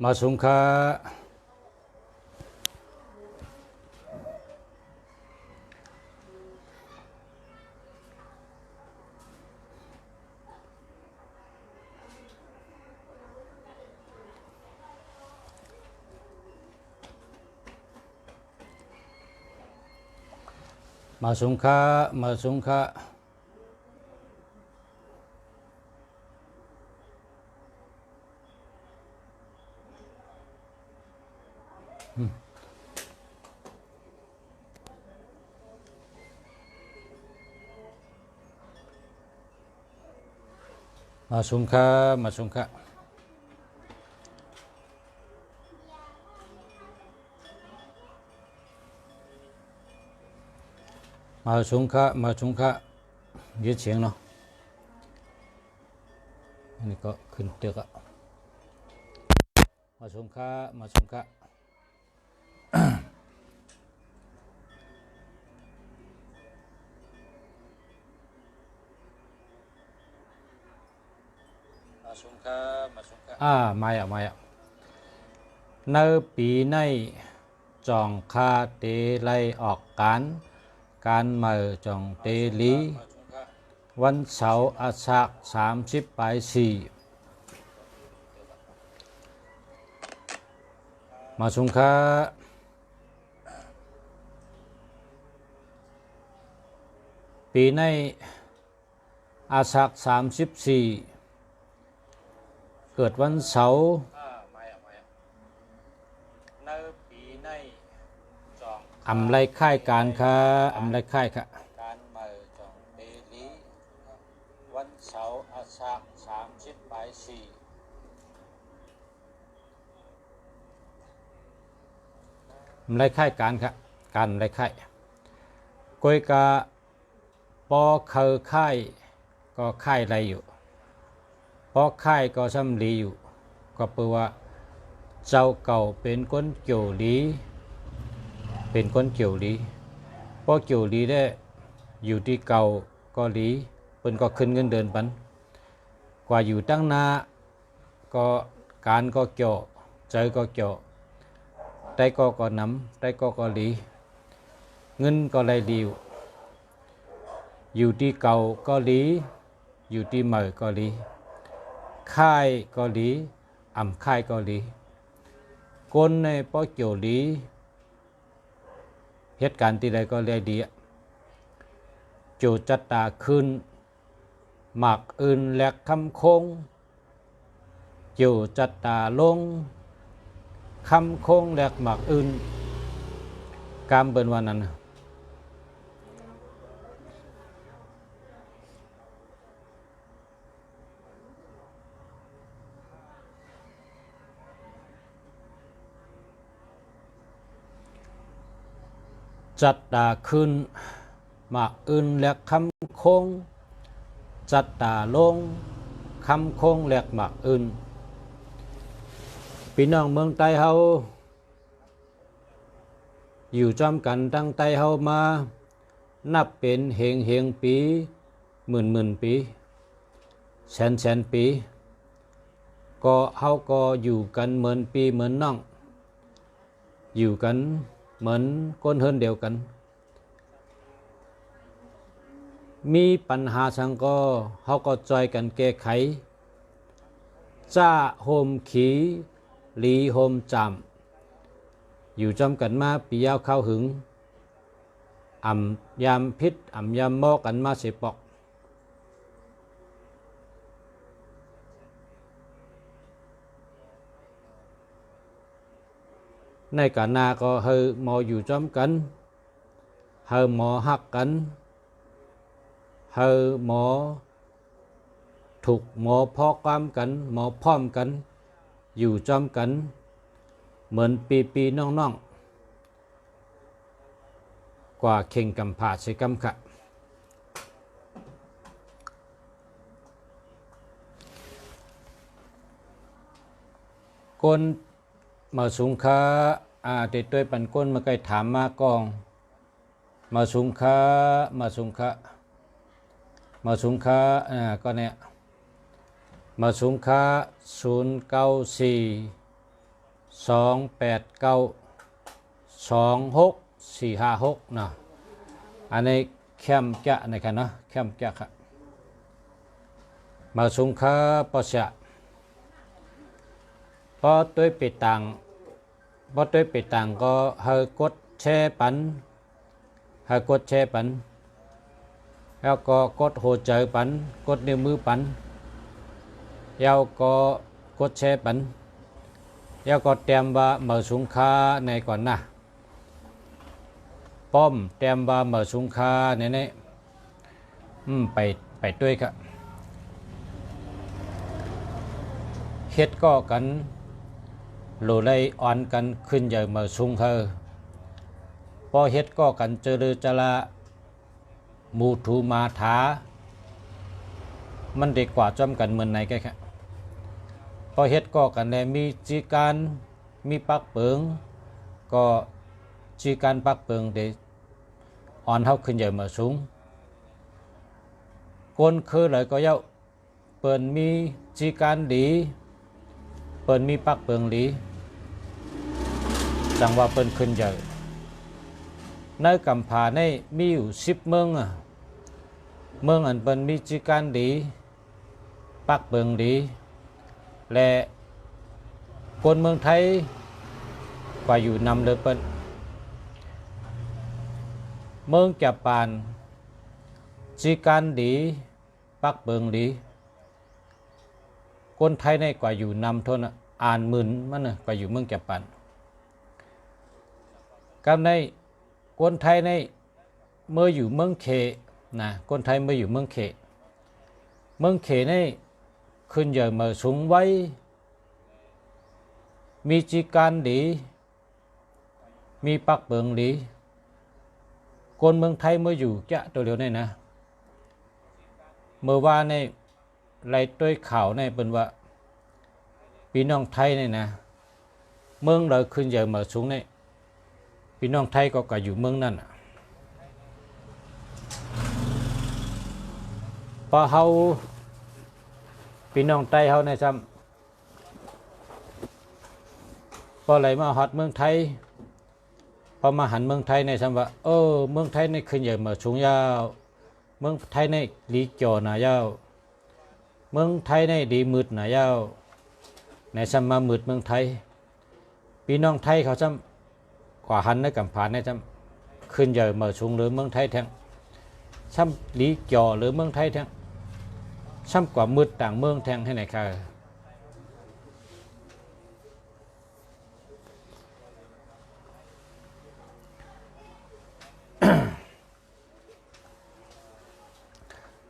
มาสุงคะมาสุงคะมาสุงคะมาสุงคะมาสุงคะมาสุงคะมาสุงคะยืดเสียงเนาะนี่ก็ขึ้นเตือกมาสุงคะมาสุงคะมาสุงคะมาสุงคะมาอ่ะมาอ่ะในปีในจองคาเตไลออกการเมื่อจองเตลีวันเสาร์อาสาฬ30 ปลาย 4มาสุงคะปีในอาสาฬ34เกิดวันเสาร์อำไรค่ายการค่ะอำไรค่ายค่ะการเมื่อจองเตลีวันเสาร์อาสาฬ30 ปลาย 4อำไรค่ายการค่ะการอำไรค่ายกวยกาปอเคอค่ายก็ค่ายไรอยู่ปอค่ายก็ซ้ำลีอยู่ก็แปลว่าเจ้าเก่าเป็นคนเกี่ยวลีเป็นคนเกี่ยวลีพอเกี่ยวลีได้อยู่ที่เก่าก็ลีเพิ่นก็ขึ้นเงินเดือนปันกว่าอยู่ตั้งนาก็การก็เกี่ยวใจก็เกี่ยวได้ก็นำได้ก็ลีเงินก็ไหลลีอยู่ที่เก่าก็ลีอยู่ที่ใหม่ก็ลีค่ายก็ลีอ่ำค่ายก็ลีคนในป้อเกี่ยวลีเหตุการณ์ที่ใดก็เลยดีจูจัตตาขึ้นหมากอื่นแหลกคำคงจูจัตตาลงคำคงแหลกหมากอื่นกามเบิ่นวันนั้นจัตตาขึ้นหมากอื่นแหลกคำคงจัตตาลงคำคงแหลกหมากอื่นพี่น้องเมืองใต้เฮาอยู่จอมกันตั้งแต่เฮามานับเป็นเฮงปีหมื่นปีแสนปีก็เฮาก็อยู่กันเหมือนปีเหมือนน้องอยู่กันเหมือนคนเฮิรนเดียวกันมีปัญหาสังก็เฮาก็จอยกันแก้ไขจ้าโฮมขีลีโฮมจำอยู่จอมกันมาปียาวเข้าหึงอ่ำยามพิษอ่ำยามมอกกันมาเสปอกในกานาก็เฮอหมออยู่จอมกันเฮอหมอหักกันเฮอหมอถูกหมอพอความกันหมอพร้อมกันอยู่จอมกันเหมือนปีน้องกว่าเข่งกำผาใช้กำขะก้นมาสุงค้าเตตัวปันก้นมาไกลถามมากองมาสุงค้ามาสุงค้ามาสุงค้าก็เนี่ยมาสุงค้า094 2892646เนาะอันนี้แคมจะนะครับเนาะแคมจะครับมาสุงคาปอชะพอตัวปิดตังพอตัวปิดตังก็ให้กดแชร์ปันให้กดแชร์ปันแล้วก็กดหัวใจปันกดนิ้วมือปันแล้วก็กดแชร์ปันแล้วก็เตรียมว่ามาสุงคาในก่อนนะป้อมเตรียมว่ามาสุงคาเนี่ยไปด้วยครับเฮ็ดก็กันโหลไลอ่อนกันขึ้นใหญ่มาสุงคาพอเฮ็ดก็กันเจริญจละมูทูมาถามันดีกว่าจอมกันเหมือนไหนแค่พอเฮ็ดก็กันได้มีจีการมีปักเปิงก็จีการปักเปิงได้อ่อนเท่าขึ้นใหญ่มาสูงคนคือเลยก็เย้าเปิ่นมีจีการดีเปิ่นมีปักเปิงดีจังว่าเปิ่นขึ้นใหญ่ในกำผาในมีอยู่10เมืองเมืองอันเปิ่นมีจีการดีปักเปิงดีและคนเมืองไทยกว่าอยู่นำเลยเปิ่นเมืองจับปานจีการดีปักเปิงดีคนไทยในกว่าอยู่นำทนอ่านหมื่นมันน่ะกว่าอยู่เมืองจับปานกับในคนไทยในเมื่ออยู่เมืองเขนะคนไทยเมื่ออยู่เมืองเขในขึ้นใหญ่มาสูงไว้มีจีการดีมีปักเปิงดีคนเมืองไทยเมื่ออยู่จะตัวเดียวนี่นะเมื่อว่าในไรต้วยข่าวในเป็นว่าพี่น้องไทยนี่นะเมืองเราขึ้นใหญ่มาสูงในพี่น้องไทยก็อยู่เมืองนั่นพอเฮาพี่น้องไทยเฮาในซ้ำพอไหลมาฮอดเมืองไทยพอมาหันเมืองไทยในซ้ำว่าเมืองไทยในขึ้นใหญ่มาสูงยาวเมืองไทยในดีจ่อหนายาวเมืองไทยในดีมืดหนายาวในซ้ำมามืดเมืองไทยพี่น้องไทยเขาซ้ำกว่าหันในกำผานในซ้ำขึ้นใหญ่มาสูงหรือเมืองไทยแทงซ้ำดีจ่อหรือเมืองไทยแทงซ้ำกว่ามืดต่างเมืองแทงให้ไหนค่ะ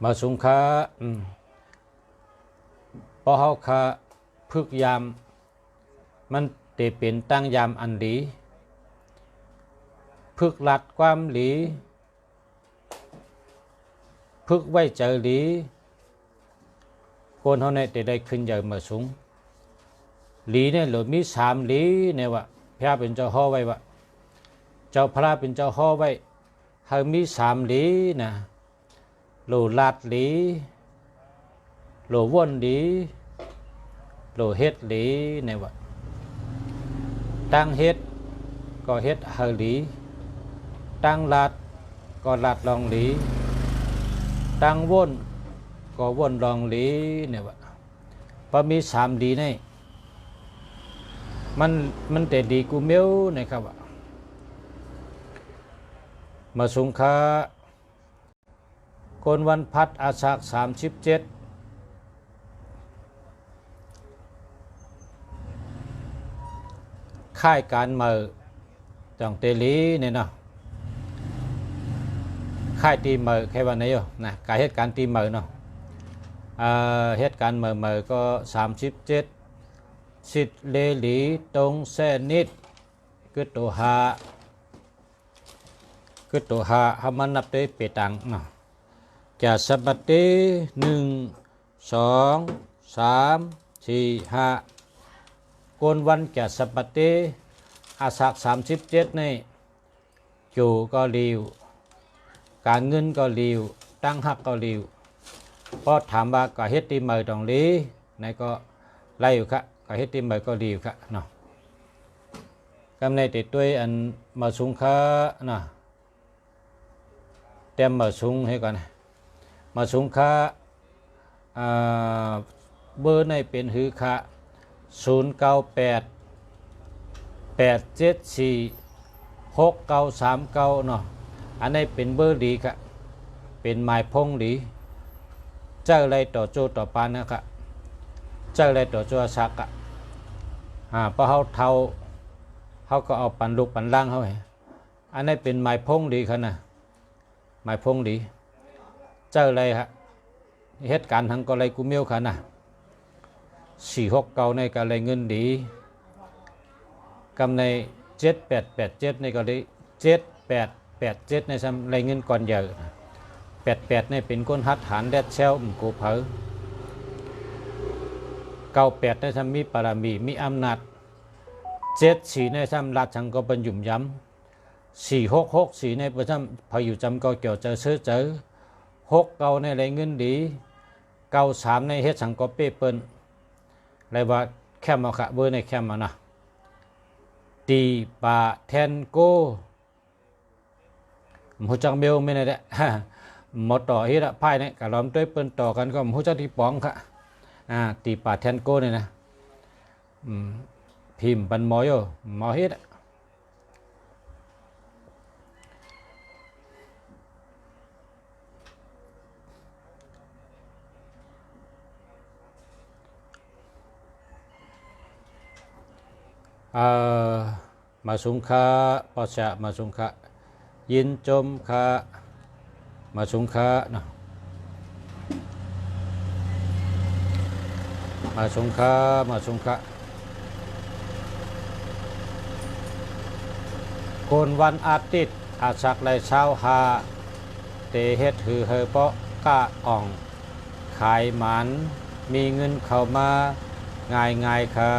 มาสุงคาพอเฮาคาพึกยามมันเตเป็นตั้งยามอันดีพึกหลัดความหลีพึกไว้เจอหลีคนเฮาเนี่ยได้ขึ้นใหญ่มาสูงหลีเนี่ยหรือมี3หลีเนี่ยว่าพระเป็นเจ้าฮ้อไว้ว่าเจ้าพระเป็นเจ้าฮ้อไว้เฮามี3หลีนะโลลาดหลีโลว่นหลีโลเฮ็ดหลีเนี่ยว่าตั้งเฮ็ดก็เฮ็ดเฮาหลีตั้งลาดก็ลาดลองหลีตั้งว่นก็ว่นลองหลีเนี่ยว่าพอมี3ดีนี่มันแต่ดีกูเมียวนะครับว่ามาสุงคาคนวันพัดอาสา37ค่ายการเมืองจังเตลีเนี่ยเนาะค่ายตีเมืองแค่วันนี้อยู่นะการเหตุการณ์ตีเมืองเนาะเหตุการณ์เมืองก็37สิทธิ์เลหลีตรงแสนิดคือตัวหาหามันนับได้เปตังเนาะจะสัปดาห์1 2 3 4 5คนวันจะสัปดาห์อาสา37นี่อยู่ก็ริวการเงินก็ริวตั้งหักก็ริวพอถามว่าก็เฮ็ดตีเมืองตรงนี้ในก็ไล่อยู่ครับก็เฮ็ดตีเมืองก็ริวครับเนาะ ำในติดด้วยอันมาสุงค้านะเต็มมาสุงให้ก่อนมาสุงค้าเบอร์ในเป็นหือคะ0988746939เนาะอันนี้เป็นเบอร์ดีครับเป็นหมายพงดีเจ้าอะไรต่อโจต่อปานนะครับเจ้าอะไรต่อโจสักอะเพราะเขาก็เอาปันลูกปันล่างเขาไงอันนี้เป็นหมายพงดีครับนะหมายพงดีเจ้าอะไรฮะเหตุการณ์ทั้งก็เลยกูเมียวค่ะนะ469ในก็เลยเงินดีกำใน7887ในก็เลย7887ในซ้ำเลยเงินก่อนเยอะ88ในเป็นก้นฮัดฐานแดดเชลกูเผอ98ในซ้ำมีปารามีมีอำนาจ74ในซ้ำราชังก็เป็นหยุ่มย้ำ4664ในประจำพออยู่จำก็เกี่ยวเจอซื้อเจอ69ในเลยเงินดี93ในเฮ็ดสังก็เป้เปิ้นอะไรว่าแคมเอาค่ะเบอร์ในแคมเอานะตีปาแทนโกหูจังเบลไม่ได้แหละหมดต่อเฮ็ดไพ่เนี่ยกะล้อมด้วยเปิ้นต่อกันก็หูจักที่ป้องค่ะตีปาแทนโกเนี่ยนะพิมพ์ปันหมอโยหมอเฮ็ดมาสุงคาปอชะมาสุงคายินจมคามาสุงคาเนาะมาสุงคาคนวันอาทิตย์อาศักไรเช้าหาเตเฮ็ดหือเฮอเปาะก้าอ่องขายหมันมีเงินเข้ามาง่ายค่ะ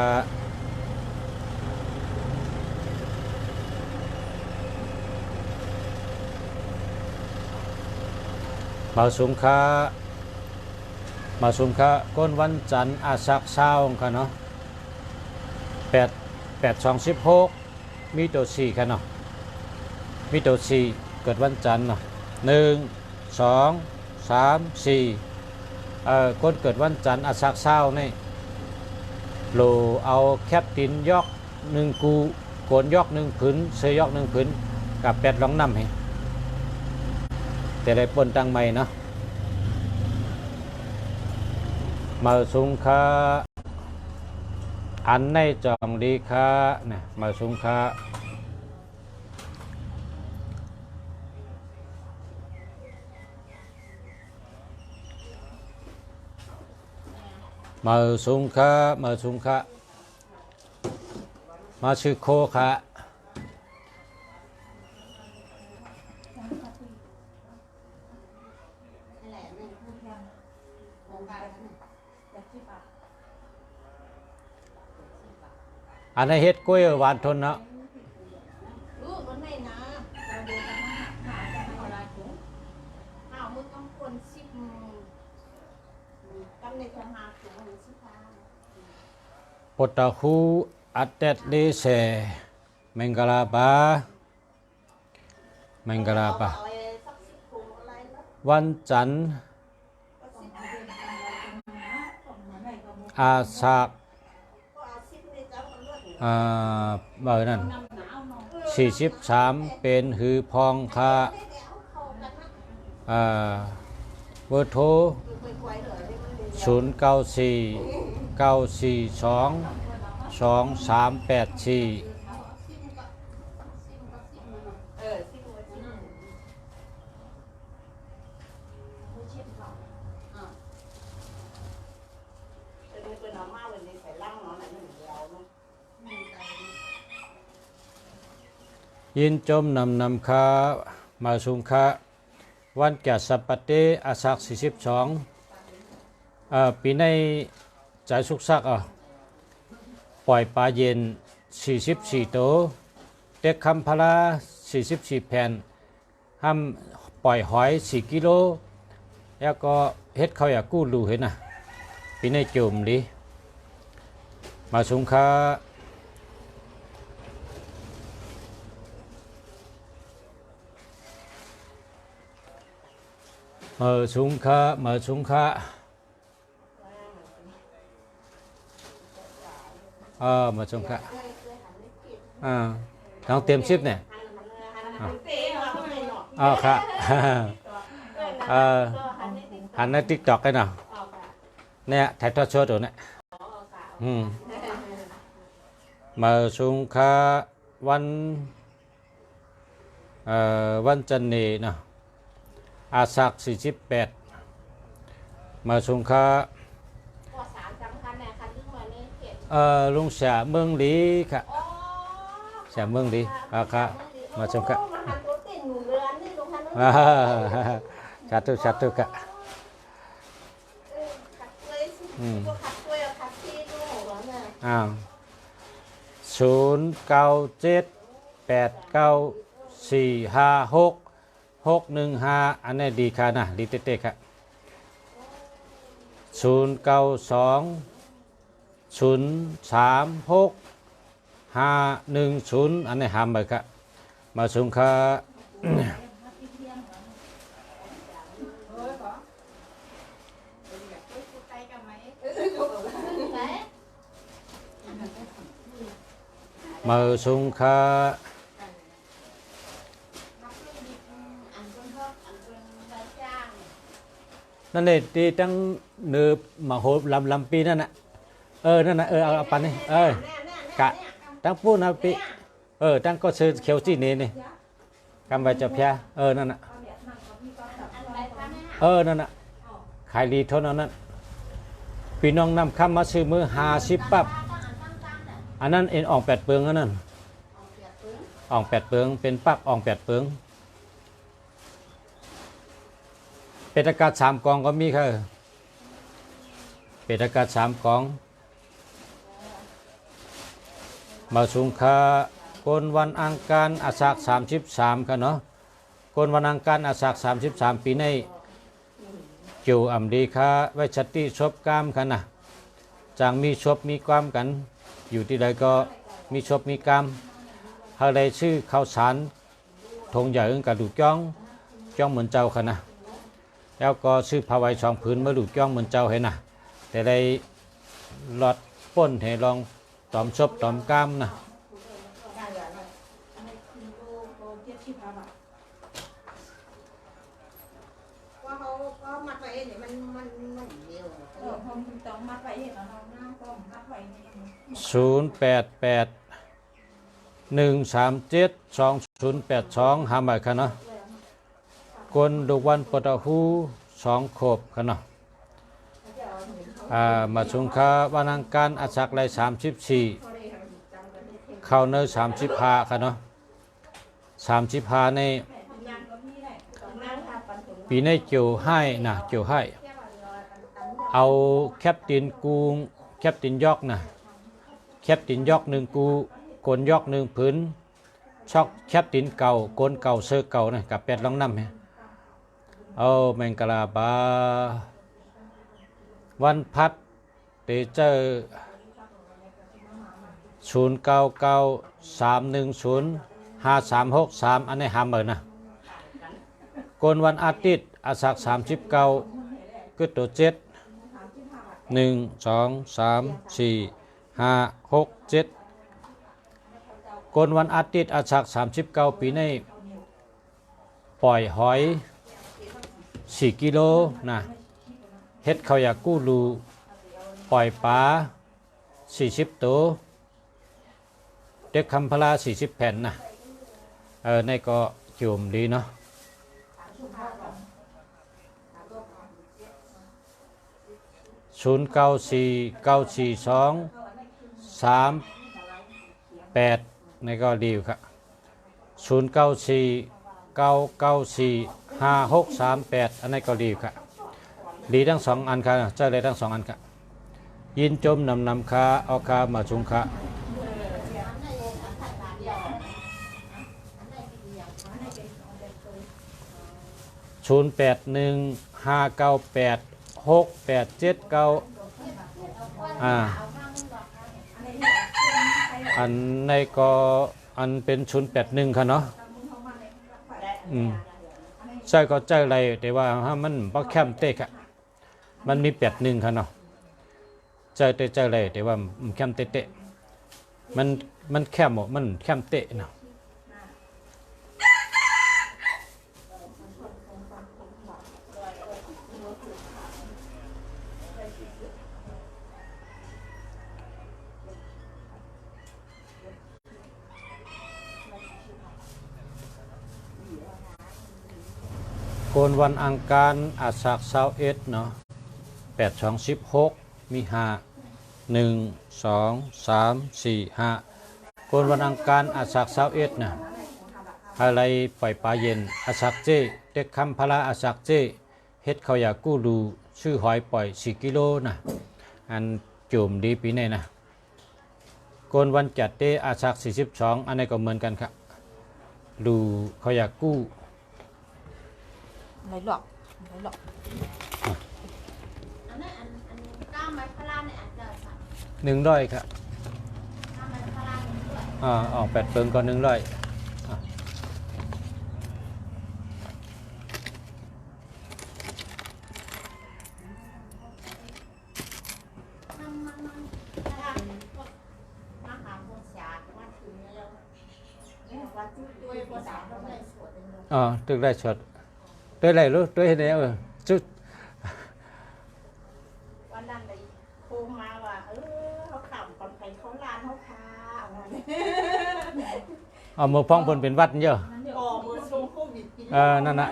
มาสุงคาก้นวันจันทร์อาศักเช้าค่ะเนาะ8 2 16มีตัว4ค่ะเนาะมีตัว4เกิดวันจันทร์เนาะ1 2 3 4ก้นเกิดวันจันทร์อาศักเช้านี่โลเอาแคปตินยอก1กูโกนยอก1ผืนเสยยอก1ผืนกับ8ลองน้ำให้แต่ได้ปนตั้งใหม่เนาะมาสุงคาอันในจองดีค่ะเนี่ยมาสุงคามาสุงคามาชื่อโคค่ะอันนี้เฮ็ดกล้วยหวานทนเนาะปตาหูอัตเตเลเซเมงกลาปาวันจันทร์อาศักเบอร์นั้น43เป็นหือพองค่ะเบอร์โทร0949422384ยินจมนำคามาสุงคาวันแก่สัปเตอาศัก42ปีในใจสุกซักปล่อยปลาเย็น44โตเต็กคำพลา44แผ่นห้ามปล่อยหอย4กิโลแล้วก็เฮ็ดเขาอยากกู้ดูเห็นนะปีในจุ่มดีมาสุงคา mở súng khá mở súng khá mở súng khá đang tiêm ship này khá hắn ở TikTok cái nào nèถ่ายทอดสดrồi nè mở súng kháวันจันทร์นี้นะอาสัก48มาสงขลาลุงเสียเมืองลีค่ะเสียเมืองลีค่ะมาสงขลาชัดค่ะ0978945615อันนี้ดีค่ะนะดีเต๊ะๆค่ะ0920365110อันนี้หามไปค่ะมาสงขลามาสงขลานั่นเลยที่ตั้งเนือบมาโหลำปีนั่นน่ะนั่นน่ะเอาปันนี่กะตั้งพูดนะปีตั้งก็ซื้อเขียวจีนี่กำไว้จะเพียนั่นน่ะนั่นน่ะขายดีเท่านั้นพี่น้องนำคำมาซื้อมือ50ปั๊บอันนั้นอ่อง8เปลืองอันนั้นอ่อง8เปลืองเป็นปั๊บอ่อง8เปลืองเป็ดอากาศ3กองก็มีค่ะเป็ดอากาศ3กองมาสงขลาคนวันอังคารอาสาฬ33ค่ะเนาะคนวันอังคารอาสาฬ33ปีในเกี่ยวอำดีค่ะไว้ชัดที่ชบกามค่ะนะจางมีชบมีความกันอยู่ที่ใดก็มีชบมีกามอะไรชื่อข้าวสารทงใหญ่กับดูจ้องเหมือนเจ้าค่ะนะแล้วก็ซื้อผ้าไว้2ผืนมาดูจ้องเหมือนเจ้าเห็นนะแต่ได้หลอดป้นให้ลองตอมชบตอมกามนะ0881372082หาหมายค่ะเนาะคนดุวันปตหู2ขบค่ะเนาะมาสงขลาวันอังคารอาสักไร34เข้าเนื้อ35ค่ะเนาะ35ในปีในเกี่ยวให้นะเกี่ยวให้เอาแคปตินกูแคปตินยอกนะแคปตินยอก1กูกลยอก1ผืนช็อกแคปตินเก่ากลเก่าเสื้อเก่านะกับ8ลองน้ำแมงกะลาบาวันพัดเตเจอ0993105363อันนี้หามเลยนะกลวันอาทิตย์อาสัก39กึดตัว7 1 2 3 4 5 6 7กลวันอาทิตย์อาสัก39ปีนี้ปล่อยหอย4กิโลนะเฮ็ดเขาอยากกู้รูปล่อยปลา40ตัวเด็กคำพลา40แผ่นนะในก็จุ่มดีเนาะ09494238ในก็ดีครับ0949945638อันนี้ก็ดีครับดีทั้ง2อันครับเจ้าเลยทั้ง2อันครับยินจมนำคาเอาคามาชุงคา0815986879อันในก็อันเป็น081ค่ะเนาะ081 598 6879 ใช่ก็ใจอะไรแต่ว่าถ้ามันบ่แคมเตะค่ะมันมี81ค่ะเนาะใจอะไรแต่ว่ามันแคมเตะมันแคมมันแคมเตะเนาะโกนวันอังคารอาสาฬห21เนาะ8 2 16มี5 1 2 3 4 5โกนวันอังคารอาสาฬ21นะอะไรปล่อยปลาเย็นอาสักเจเด็กคำพละอาสักเจเฮ็ดเขาอยากกู้ดูชื่อหอยปล่อย4กิโลนะอันจุ่มดีปีนี้นะโกนวันจัดเตอาสัก42อันนี้ก็เหมือนกันครับดูเขาอยากกู้ไหนหลอกอันนั้นก้ามไม้พลาเนี่ยอาจจะสั่ง100ครับก้ามไม้พลาด้วยออก8เปิงก็100ตึกได้ช็อตด้วยอะไรรู้ด้วยไหนจุดวันนั้นเลยโทรมาว่าเขาขำก่อนไปเขาลานเขาพามือพองเพิ่นเป็นวัดเยอะมือช่วงโควิดนั่นน่ะ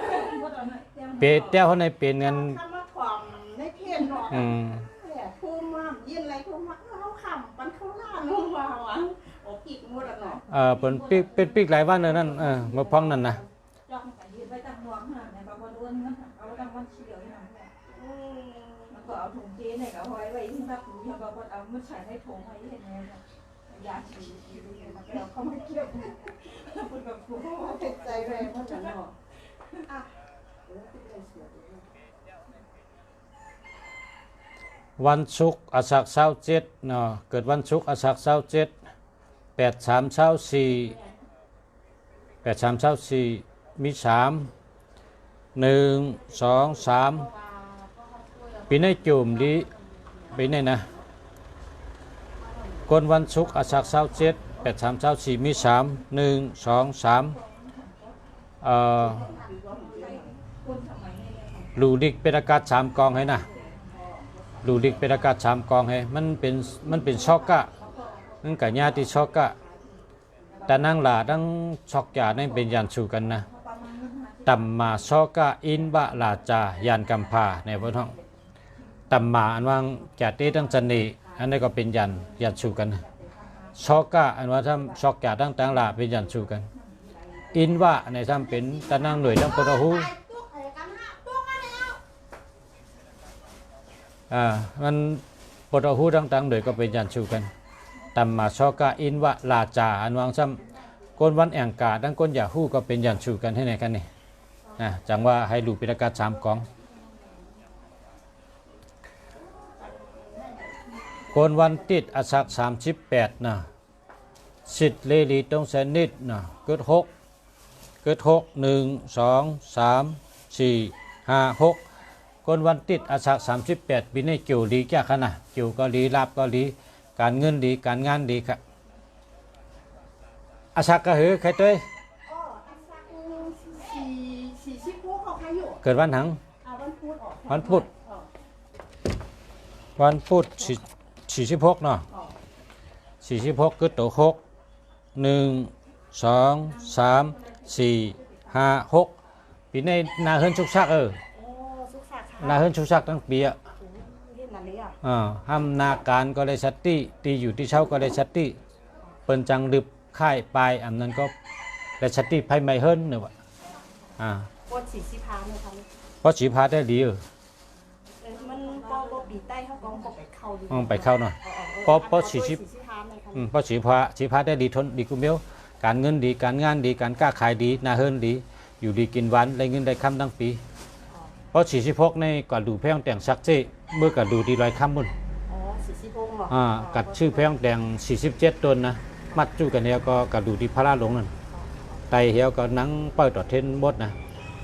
เปเต้าเขาในเป็นเงินข้ามาถ่อมในเพจเนาะโทรมายินอะไรโทรมาเขาขำปันเขาลานเขาว่ะโอ้ปีกหมดแล้วเนาะเป็นปีกหลายวันเลยนั่นมือพองนั่นนะจองไปยืนไว้ตั้งวางห่างเนี่ยบางวันอ้วนมันเอาตั้งวันเฉียวอย่างเงี้ยมันก็เอาถุงเจเนี่ยเอาไว้ไว้ที่รับหูอย่างบางวันเอามันใส่ในถุงไว้เห็นไหมยาฉีดมันก็เอาเข้ามาเกี่ยวมันแบบโอ้โหเป็นใจแรงมากจังเนาะวันศุกร์อาสัก27เนาะเกิดวันศุกร์อาสัก27 8 3 24มี3 1 2 3ปีในจุ่มดีปีในนะคนวันศุกร์อาสัก27 8 3 24มี3 1 2 3ลูดิกเป็นอากาศ3กองให้นะลูดิกเป็นอากาศ3กองให้มันเป็นช็อกกะนั่นกับญาติช็อกกะแต่นั่งหลาดังช็อกยานั่นเป็นยันชูกันนะตัมมาช็อกกะอินบะลาจายันกัมพาในพระท่องตัมมาอันว่างจัดเตตั้งจันนีอันนี้ก็เป็นยันชูกันช็อกกะอันว่าทำช็อกยาตั้งต่างหลาเป็นยันชูกันอินวะในทำเป็นตะนั่งหน่วยตั้งปะหูมันปะหูตั้งหน่วยก็เป็นยันชูกันตัมมาชอกะอินวะลาจาอันวังซ้ำก้นวันแองกาดังก้นยาฮู้ก็เป็นยันชูกันให้ไหนกันนี่จังว่าให้ดูปิฎกา3กองก้นวันติดอสัก38นะสิทธิ์เลลีตรงแสนนิดนะเกิด6 1 2 3 4 5 6ก้นวันติดอสัก38ปีนี้เกี่ยวดีแก่ขนาดเกี่ยวก็ดีลาบก็ดีการเงินดีการงานดีครับอาสักกะหือใครตัวเกิดวันหังวันพุธ46เนาะ46คือตัว6 1 2 3 4 5 6ปีนี้นาเฮิรนชุกชักนาเฮิรนชุกชักตั้งปีอ่ะห้ามนาการก็ได้ชัตตี้ตีอยู่ที่เช้าก็ได้ชัตตี้เปิ้นจังดึบค่ายปลายอันนั้นก็ได้ชัตตี้ไพ่ไม่เฮิรนเนี่ยวะปอสีสีพาเลยครับเพราะสีพาได้ดีมันปอปีใต้เขากองปอไปเข้าดีไปเข้าหน่อยเพราะสีพาได้ดีทนดีกุเมียวการเงินดีการงานดีการค้าขายดีนาเฮิรนดีอยู่ดีกินหวานได้เงินได้คำทั้งปีเพราะ46ในก่อนดูแพงแต่งซักเจ้เมื่อก่อนดูดีลอยค่ำมุ่น46กัดชื่อแพงแต่ง47ต้นนะมัดจู้กันเฮียก็กัดดูที่พระราหลงนั่นไตเฮียก็นังเปิดต่อเทนหมดนะ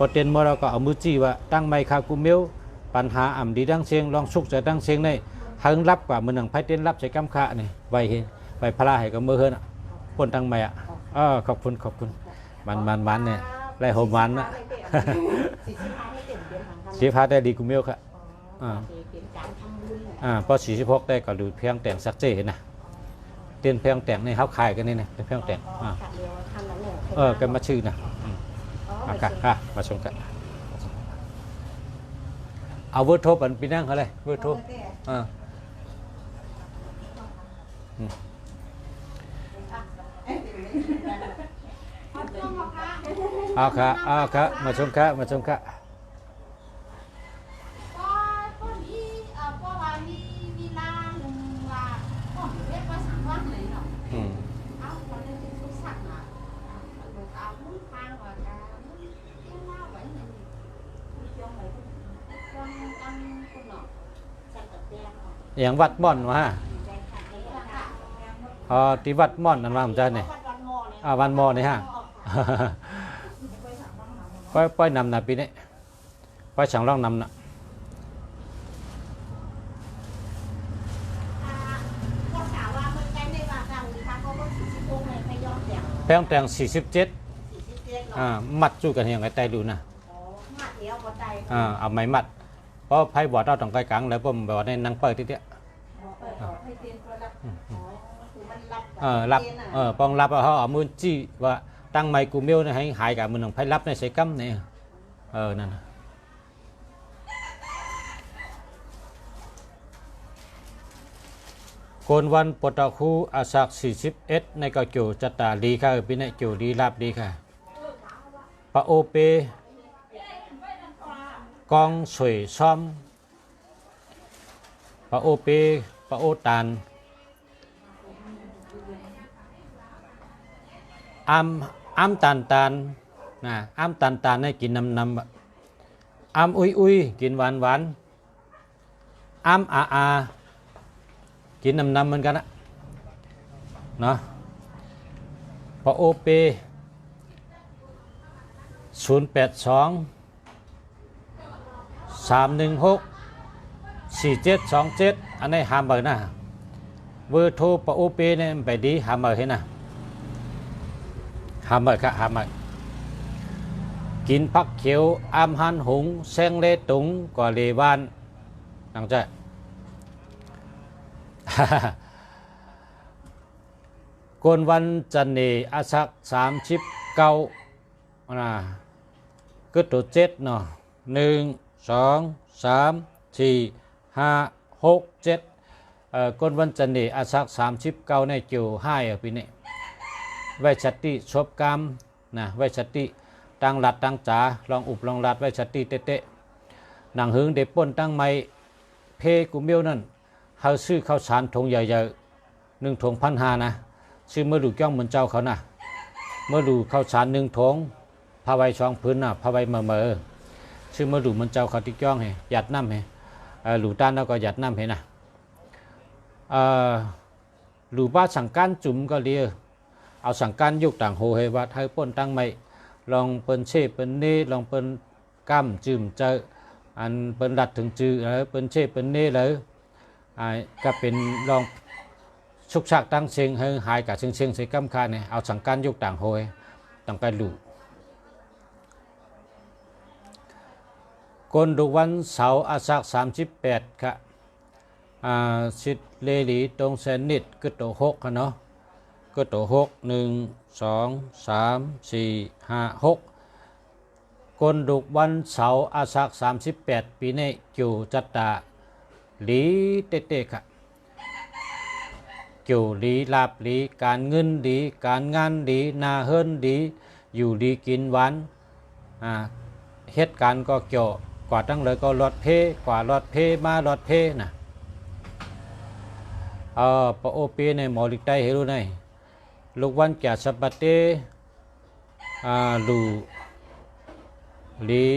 พอเตียนมาเราก็เอามือจี้ว่าตั้งไม้คากูเมียวปัญหาอ่ำดีดังเสียงลองสุกจะดังเสียงในหังรับกว่ามือหนังไพ่เต้นรับใช้กำค่านี่ใบเห็นใบพลาให้กับมือเฮินปนตั้งไม้อ่ะขอบคุณมันเนี่ยไรโหมันนะสีพาได้ดีกูเมียวค่ะพอ46ได้ก็ดูเพียงแต่งสักเจเห็นนะเตียนเพียงแต่งในเฮาขายกันนี่นะเป็นเพียงแต่งกันมาชื่อนะค่ะมาชมกันเอาเวอร์โทรปันปีนั่งเขาเลยเวอร์โทรค่ะมาชมค่ะอย่างวัดม่อนวะที่วัดม่อนนั่นว่าผมจะเนี่ยวันมอนี่ฮะป้อยนำนะปีนี้ป้อยช่างร่องนำนะแพงแต่ง47มัดจู่กันอย่างไรไตดูนะเอาไม้มัดเพราะไพ่บอดเราต้องไกลกลางแล้วผมบอกในนังเปิดทีเดียวรับปองรับเขาเอามือจี้ว่าตั้งไม้กูเมียวให้หายกับมือหนังไพ่รับในใส่กัมเนี่ยนั่นโกนวันปตะคูอาศัก41ในกโจจัตตาลีค่ะปีนี้โจดีลาบดีค่ะปะโอเปกองสวยซ้อมปะโอเปปะโอตานอ้ำตานนะอ้ำตานให้กินน้ำอ้ำอุยกินหวานอ้ำอากินน้ำเหมือนกันนะเนาะปะโอเป082 316 4727อันนี้หามเบอร์นะเบอร์โทรปะโอเปเนี่ยไปดีหามเบอร์ให้นะหามเบอร์ค่ะหามเบอร์กินผักเขียวอ้ำหันหุงแซงเลตุงกว่าเลบ้านนังใจกนวันจันเนอาศัก39นะก็ตัว7เนาะ1 2 3 4 5 6 7กนวันจันเนอาศัก39ในเกี่ยว5ปีนี้ไว้ชัตติชบกรรมนะไว้ชัตติตั้งหลัดตั้งจ๋าลองอุบลองหลัดไว้ชัตติเตะหนังหึงเด็บป้นตั้งไม้เพกุเมียวนั่นเฮาซื้อข้าวสารถุงใหญ่ๆ1 ถุง1,500นะซื้อเมื่อดูจ้องเหมือนเจ้าเขานะเมื่อดูข้าวสาร1 ถุงพาไว้ช่องพื้นนะพาไว้เมื่อซื้อเมื่อดูเหมือนเจ้าเขาที่จ้องให้หยัดน้ำให้หลูต้านแล้วก็หยัดน้ำให้นะหลูบ้าสั่งการจุ่มก็เรียเอาสั่งการยุกต่างโหให้ว่าให้ป้นตั้งไม่ลองเปิ้นเช่เปิ้นเน่ลองเปิ้นก้ำจืมเจออันเปิ้นรัดถึงจือแล้วเปิ้นเช่เปิ้นเน่เลยก็เป็นลองชุกชักตั้งเชียงให้หายกับเชียงใส่ก้ำคาเนี่ยเอาสั่งการยุกต่างโหยต่างไปหลูกนดุวันเสาร์อาศัก38ค่ะสิทธิเลหลีตรงเซนนิดก็ตัว6ค่ะเนาะก็ตัว6 1 2 3 4 5 6กนดุวันเสาร์อาศัก38ปีนี้อยู่จัตตาหลีเตะค่ะอยู่หลีลาบหลีการเงินดีการงานดีนาเฮิรนดีอยู่ดีกินหวานเหตุการณ์ก็เกี่ยวกว่าตั้งเลยก็รถเพกว่ารถเพมารถเพนะปะโอเปในหมอลิกไตเฮรุในลูกวันแก่สัปเตลูลี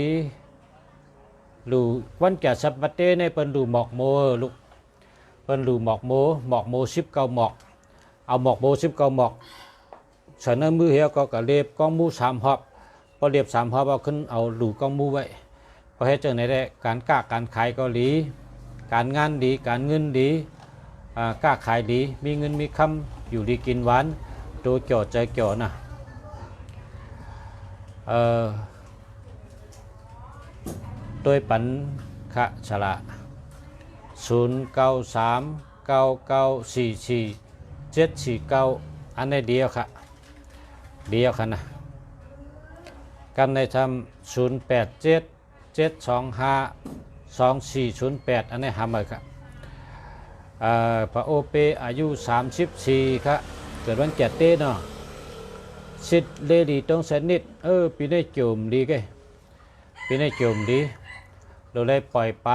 ลูวันแก่สัปเตในเป็นลูหมอกโมลูกเป็นลูหมอกโม19หมอกเอาหมอกโม19หมอกฉันมือเหี่ยวก็กระเล็บก้องมู3หอบ พอเรียบ3พอเอาขึ้นเอาหลูกองมูไว้พอเฮ็ดจังได๋ได้การค้าการขายก็ดีการงานดีการเงินดีค้าขายดีมีเงินมีคำอยู่ดีกินหวานโตจ่อใจจ่อนะโดยปันคะฉละ0939944749อันนี้เดียวค่ะเดียวค่ะนะกันในทำ0877252408อันนี้หามาค่ะพระโอเปอายุ34ค่ะเกิดวันเจ็ดเต้เนาะสิทธิ์เลดีตรงเซนนิดปีนี้จุ่มดีแกปีนี้จุ่มดีเราเลยปล่อยป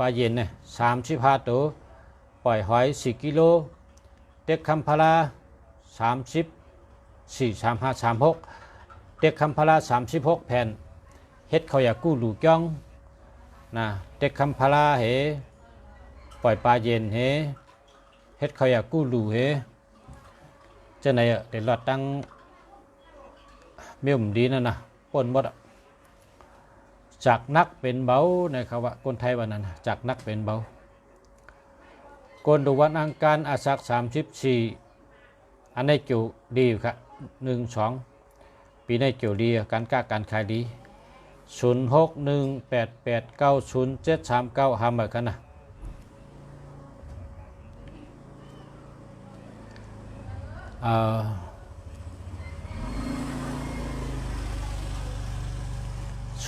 ลาเย็นเนี่ย35ตัวปล่อยหอย4กิโลเด็กคำพลา34 35 36เด็กคำพลา36แผ่นเฮ็ดเขาอยากกู้หลูจ้องนะเด็กคำพลาเหปล่อยปลาเย็นเฮ็ดเขาอยากกู้หลูจะไหนเดี๋ยวเราตั้งเมี่ยมดีนั่นนะปนหมดจากนักเป็นเบานะครับว่าคนไทยวันนั้นจากนักเป็นเบาคนดูวันอังคารอาศัก34อันนี้เกี่ยวดีครับ1-2ปีนี้เกี่ยวดีการค้าการขายดี0618890739หามากันนะ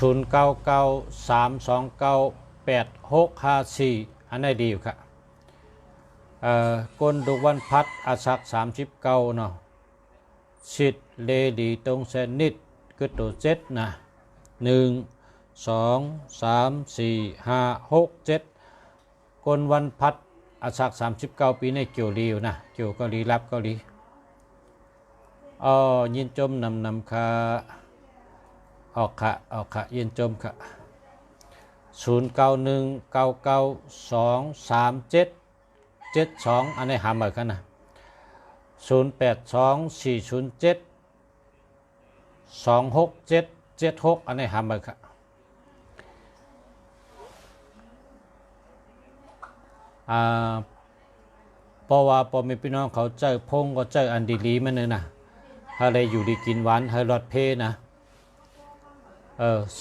0993298654อันนี้ดีอยู่ครับก้นดุวันพัดอาศัก39เนาะชิดเลดีตรงเซนนิดคือตัว7นะ1 2 3 4 5 6 7ก้นวันพัดอาศัก39ปีนี้เกี่ยวดีอยู่นะเกี่ยวก็ดีรับก็ดียินจมนำค่ะออกค่ะยินจมค่ะ0919923772อันนี้หามากันนะ082407267776อันนี้หามาค่ะเพราะว่าพอมีพี่น้องเขาเจอพงก็เจออันดีลีมันเลยนะอะไรอยู่ดีกินหวานให้รอดเพนะ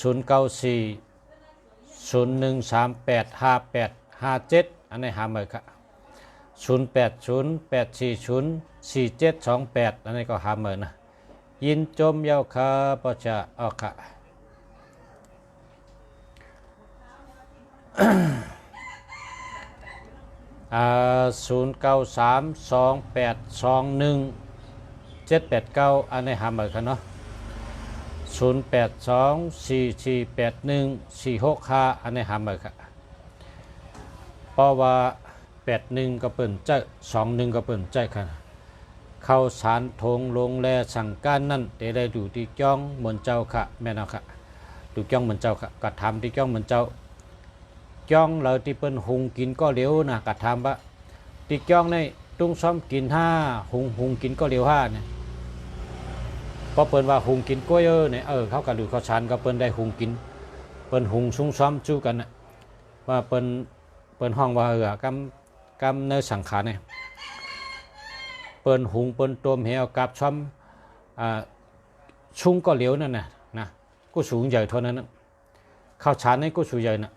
0940138587อันนี้หามาค่ะ0808404728อันนี้ก็หามานะยินจมยาวค่ะปะจะออกค่ะ0932821789อันนี้หามาค่ะเนาะ0824481465อันนี้หามาค่ะเพราะว่า81ก็เปิ่นใจ21ก็เปิ่นใจค่ะเข้าสารทงลงแลสั่งการนั่นได้ดูที่จ้องเหมือนเจ้าค่ะแม่นเอาค่ะดูจ้องเหมือนเจ้าค่ะกระทำที่จ้องเหมือนเจ้าจ้องเราที่เปิ้นหุงกินก็เลี้ยวนะกระทำบะที่จ้องในตุ้งซ้อมกิน5หุงกินก็เลี้ยว5เนี่ยพอเปิ้นว่าหุงกินกล้วยเนี่ยเขากระดูกเขาชานก็เปิ้นได้หุงกินเปิ้นหุงซุ้งซ้อมจู้กันนะว่าเปิ้นห้องว่ากำเนสังขารเนี่ยเปิ้นหุงเปิ้นต้มให้เอากับช้อมชุ่งก็เหลียวนั่นนะกูสูงใหญ่เท่านั้นข้าวชานนี่กูสูงใหญ่นะ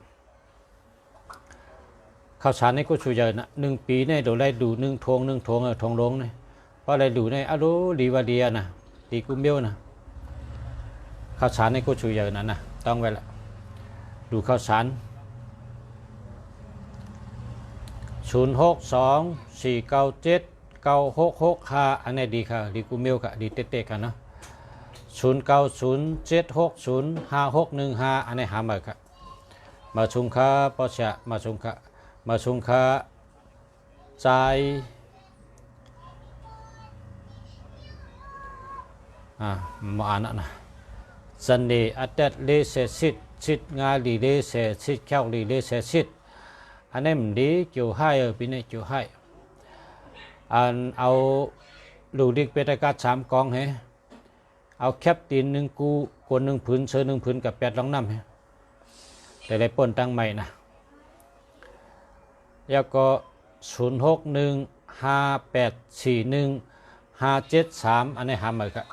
ข้าวสารนี่ก็ช่วยเยอะนะ1 ปีเนี่ยเราได้ดู1 ทงทงลงเนี่ยเพราะอะไรดูเนี่ยอารู้ดีว่าดีนะดีกุ้มเบี้ยวนะข้าวสารนี่ก็ช่วยเยอะนะต้องไว้ละดูข้าวสาร0624979665อันนี้ดีค่ะดีกุ้มเบี้ยวค่ะดีเต๊ะๆกันเนาะ0907605615อันนี้หามาค่ะมาชุงค่ะปอชะมาชุงค่ะใจมาอ่านนะสันเดอัตเตเลเสสิทงาลีเลเสสิทเข้าลีเลเสสิทอันนี้มันดีเกี่ยวให้ปีนี้เกี่ยวให้อันเอาลูดิกเปตกัด3 กอง เอาแคปตีนหนึ่งกูกวนหนึ่งผืนเชิญหนึ่งผืนกับ8ลองน้ำแต่ได้ป่นตั้งใหม่นะแล้วก็0615841573อันนี้หาใหม่ครับ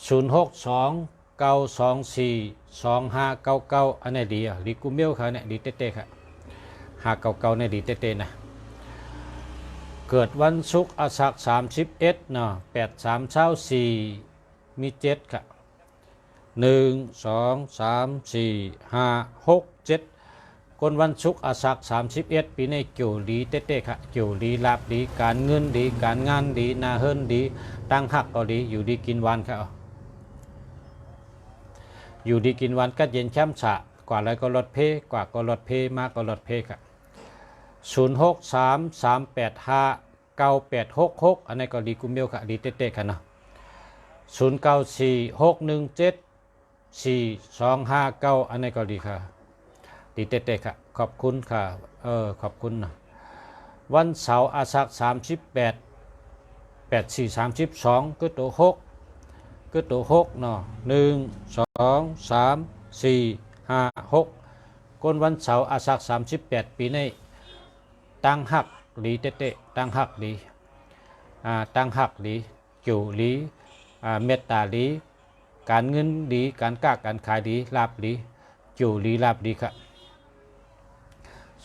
0629242599อันนี้ดีอ่ะดีกูเมียวเขาเนี่ยดีเต้ๆครับ599เนี่ยดีเต้ๆนะเกิดวันศุกร์อาสัก31เนาะ8324มี7ครับ1 2 3 4 5 6 7คนวันศุกร์อาสัก31ปีในเกี่ยวดีเต้ๆครับเกี่ยวดีลาบดีการเงินดีการงานดีนาเฮิรนดีตั้งหักก็ดีอยู่ดีกินวันครับอยู่ดีกินวันก็เย็นแช่มฉะกว่าอะไรก็ลดเพกว่าก็ลดเพมากก็ลดเพครับ0633859866อันนี้ก็ดีกุมเมียวค่ะดีเต้ๆค่ะเนาะ0946174259อันนี้ก็ดีค่ะดีเต้ๆค่ะขอบคุณค่ะขอบคุณนะวันเสาร์อาสัก38 8432ก็ตัว6ก็ตัว6เนาะ1 2 3 4 5 6คนวันเสาร์อาสัก38ปีในตั้งหักดีเต้ๆตั้งหักดีตั้งหักดีเกี่ยวดีเมตตาดีการเงินดีการค้าการขายดีลาบดีเกี่ยวดีลาบดีครับ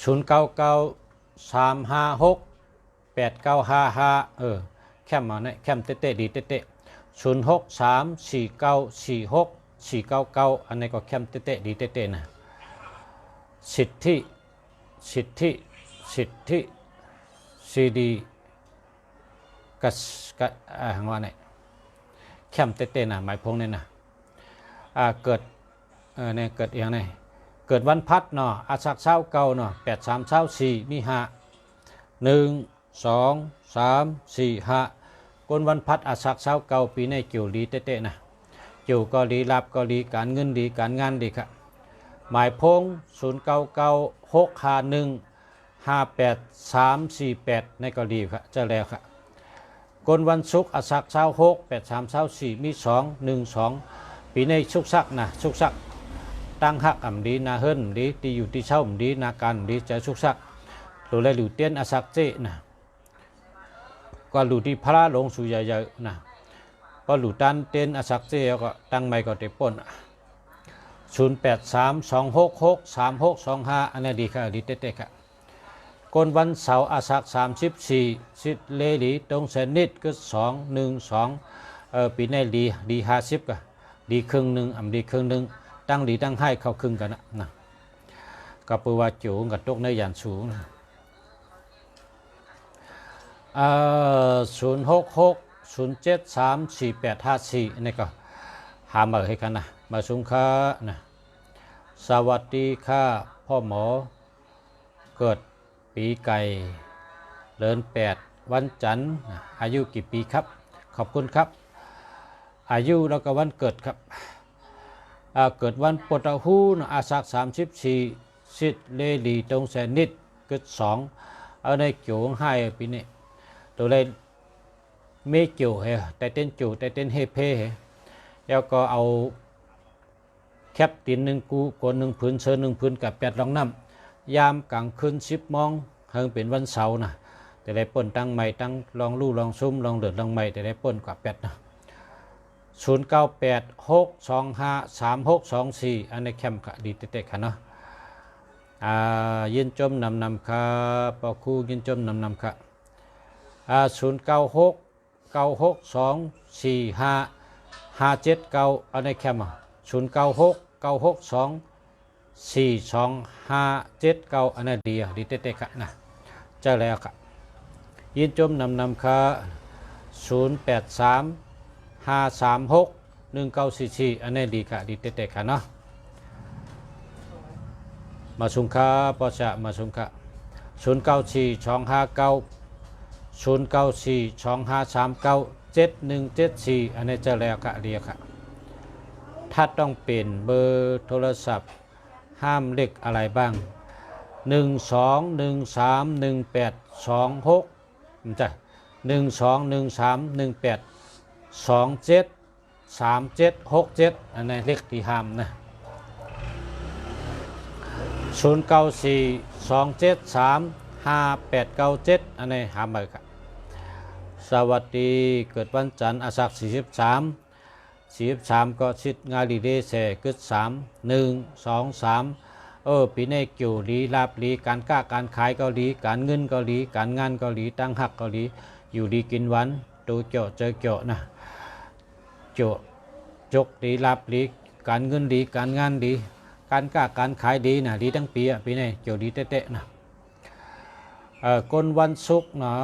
0993568955แคมมาเนี่ยแคมเต้ๆดีเต้ๆ0634946499อันนี้ก็แคมเต้ๆดีเต้ๆนะสิทธิซีดีกับหังว่าเนี่ยแคมเต้ๆนะหมายพงเนี่ยนะเกิดเนี่ยเกิดอย่างไรเกิดวันพัดเนาะอาสักเช้าเก่าเนาะ8324มี5 1 2 3 4 5คนวันพัดอาสักเช้าเก่าปีในเกี่ยวดีเต้ๆนะเกี่ยวก็ดีลาบก็ดีการเงินดีการงานดีครับหมายพง099651584348ในก็ดีครับเจ้าแล้วครับคนวันศุกร์อาสักเช้า68324มี212ปีในชุกซักนะชุกซักตั้งหักดีนาเฮิรนดีตีอยู่ที่เช่าดีนาการดีจะชุกซักหรืออะไรหรือเตี้ยนอาสักเจนะก็หลุดที่พระหลงสุยายนะก็หลุดตันเต้นอาสักเจก็ตั้งไม่ก็เตปน0832663625อันนี้ดีค่ะดีเต้ๆค่ะคนวันเสาร์อาสัก34สิเลดีตรงเซนิดก็212ปีในดี50ก็ดีครึ่งหนึ่งดีครึ่งหนึ่งตั้งดีตั้งให้เข้าครึ่งกันนะก็ปือว่าจูงกับตกในยานสูง066073484นี่ก็หามาให้กันนะมาสุงค่านะสวัสดีค่ะพ่อหมอเกิดปีไก่เดือน8วันจันทร์อายุกี่ปีครับขอบคุณครับอายุแล้วก็วันเกิดครับเกิดวันปตหูอาสัก34สิเลดีตรงแสนนิดเกิด2เอาในเกี่ยวให้ปีนี้ตัวเลยไม่เกี่ยวแต่เต้นจูแต่เต้นเฮเพแล้วก็เอาแคปตินหนึ่งกูกนหนึ่งผืนเชิญหนึ่งผืนกับ8ลองน้ำยามกลางคืน10 โมงเฮิงเป็นวันเสาร์นะแต่ได้ป่นตั้งใหม่ตั้งลองลู่ลองซุ่มลองเดือดลองใหม่แต่ได้ป่นกว่า8นะ0986253624อันนี้แคมค่ะดีเต้ๆค่ะเนาะยินจมนำค่ะปอคู่ยินจมนำค่ะ0969624557อันนี้แคม0969624257อันนี้ดีเต้ๆค่ะนะเจ้าแล้วค่ะยินจมนำค่ะ0835361944อันนี้ดีค่ะดีเต้ๆค่ะเนาะมาสุงค่าปอชะมาสุงค่า094259094253971174อันนี้เจ้าแล้วค่ะเรียกค่ะถ้าต้องเปลี่ยนเบอร์โทรศัพท์ห้ามเลขอะไรบ้าง12131826จ้ะ12131827 3767อันนี้เลขที่ห้ามนะ0942735897อันนี้ห้ามไปครับสวัสดีเกิดวันจันทร์อาสัก43ก็ชิดงาลีเดเสกึด3123ปีนี้เกี่ยวลีลาบลีการค้าการขายเกาหลีการเงินเกาหลีการงานเกาหลีตั้งหักเกาหลีอยู่ดีกินหวันดูเจาะเจอเจาะนะเจาะจกดีลาบลีการเงินดีการงานดีการค้าการขายดีนะดีทั้งปีปีนี้เกี่ยวดีเตะๆนะคนวันศุกร์เนาะ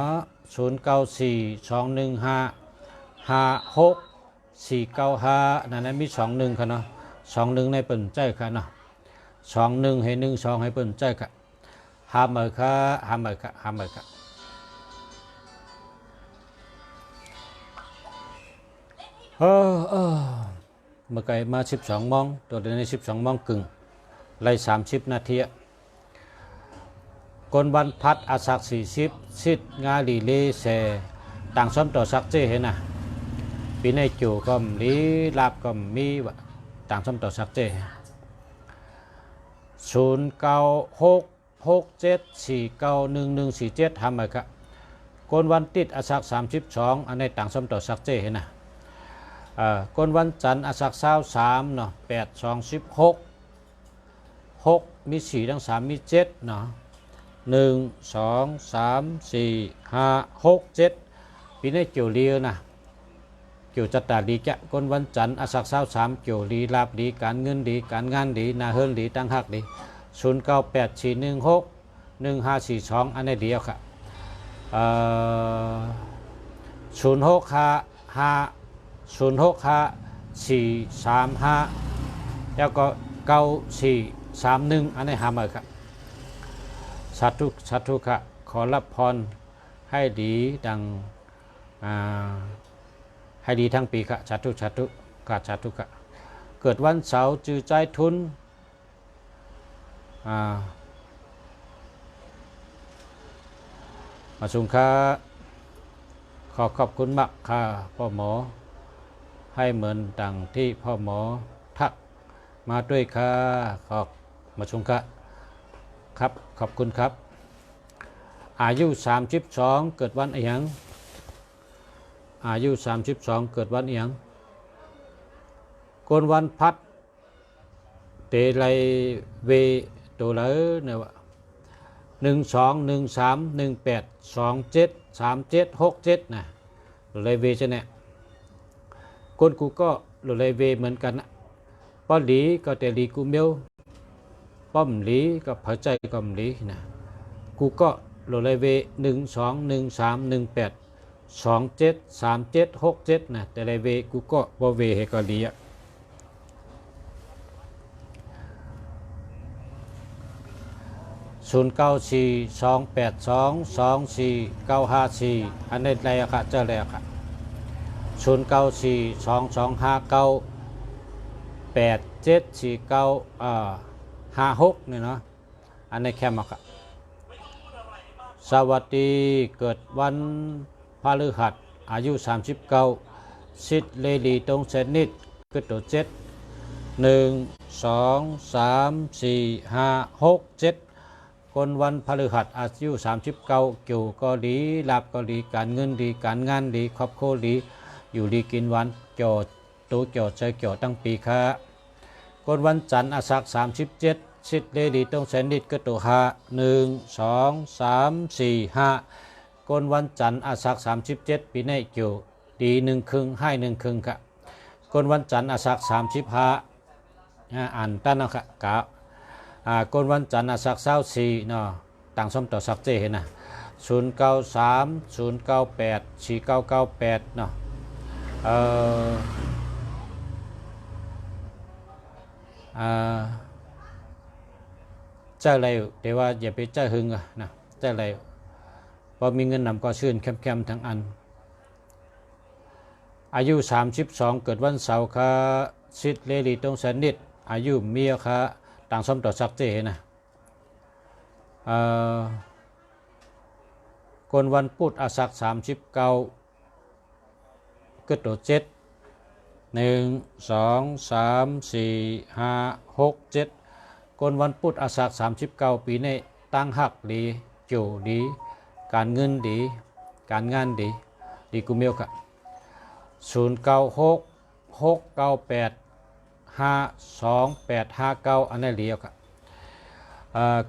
0942155645นั่นมี21ค่ะเนาะ21ในเปิ่นใจค่ะเนาะ21ให้12ให้เปิ่นใจค่ะห้ามค่ะห้ามค่ะห้ามค่ะเมื่อไกลมา12 โมงตัวเดือนใน12 โมงกึ่งไล่30 นาทีคนวันพัดอาศัก40สิทธิ์งาลีเลเสต่างซ้อมต่อสักเจเห็นนะปีในจู่ก็มีลาบก็มีวะต่างซ้อมต่อสักเจ0966749147ทำไมครับคนวันติดอาศัก32อันในต่างซ้อมต่อสักเจเห็นนะคนวันจันทร์อาศัก23เนาะ826มี4ทั้ง3มี7เนาะ1 2 3 4 5 6 7ปีนี้เกี่ยวเลียวนะเกี่ยวจัตตาดีแกคนวันจันทร์อาศัก23เกี่ยวดีลาบดีการเงินดีการงานดีนาเฮิรนดีตั้งหักดี0984161542อันนี้เดียวค่ะ065435แล้วก็9431อันนี้หามาครับสาธุค่ะขอรับพรให้ดีดังให้ดีทั้งปีค่ะสาธุค่ะสาธุค่ะเกิดวันเสาร์จือใจทุนมาสุงค่ะขอบคุณมากค่ะพ่อหมอให้เหมือนดังที่พ่อหมอทักมาด้วยค่ะมาสุงค่ะครับขอบคุณครับอายุ32เกิดวันอะไรอายุ32เกิดวันอะไรคนวันพัดเตไลเวตัวเลเนี่ยวะ121318273767นะไลเวใช่ไหมคนกูก็ไลเวเหมือนกันนะป้อหลีก็แต่ลีกูเมียวป้อมหลีกับผาใจก็มหลีนะกูก็โหลดเลยเว121318273767นะแต่เลยเวกูก็บ่เวให้ก็ดี0942822494อันนี้อะไรค่ะเจ้าอะไรค่ะ094225987495 เนี่ยเนาะอันนี้แค่มาค่ะสวัสดีเกิดวันพฤหัสอายุ39สิทธิ์เลลีตรงเซนิดกึศตัว7 1 2 3 4 5 6 7คนวันพฤหัสอายุ39เกี่ยวก็ดีลาบก็ดีการเงินดีการงานดีครอบครัวดีอยู่ดีกินวันเกี่ยวตัวเกี่ยวใจเกี่ยวตั้งปีค่ะคนวันจันทร์อาศัก37สิทธิ์เลดีต้องแสนดิดก็ตัว5 1 2 3 4 5คนวันจันทร์อาศัก37ปีนี้เกี่ยวดี1 ครึ่งให้1 ครึ่งค่ะคนวันจันทร์อาศัก35อ่านตั้นนะครับกะคนวันจันทร์อาศัก24เนาะต่างสมต่อสักเจเห็นนะ093 098 4998เนาะเจ้าอะไรแต่ว่าอย่าไปเจ้าหึงนะเจ้าอะไรพอมีเงินนำก็ชื่นแคมทั้งอันอายุ32เกิดวันเสาร์ค่ะสิทธิ์เลลีตรงแสนนิดอายุเมียค่ะต่างสมต่อสักเจนะคนวันพุธอาศัก39เกิดตัว7 1 2 3 4 5 6 7คนวันพุธอาสาฬ39 ปีในตั้งหักดีโจดีการเงินดีการงานดีดีกุเมียวค่ะ096698525859อันนี้เลียวค่ะ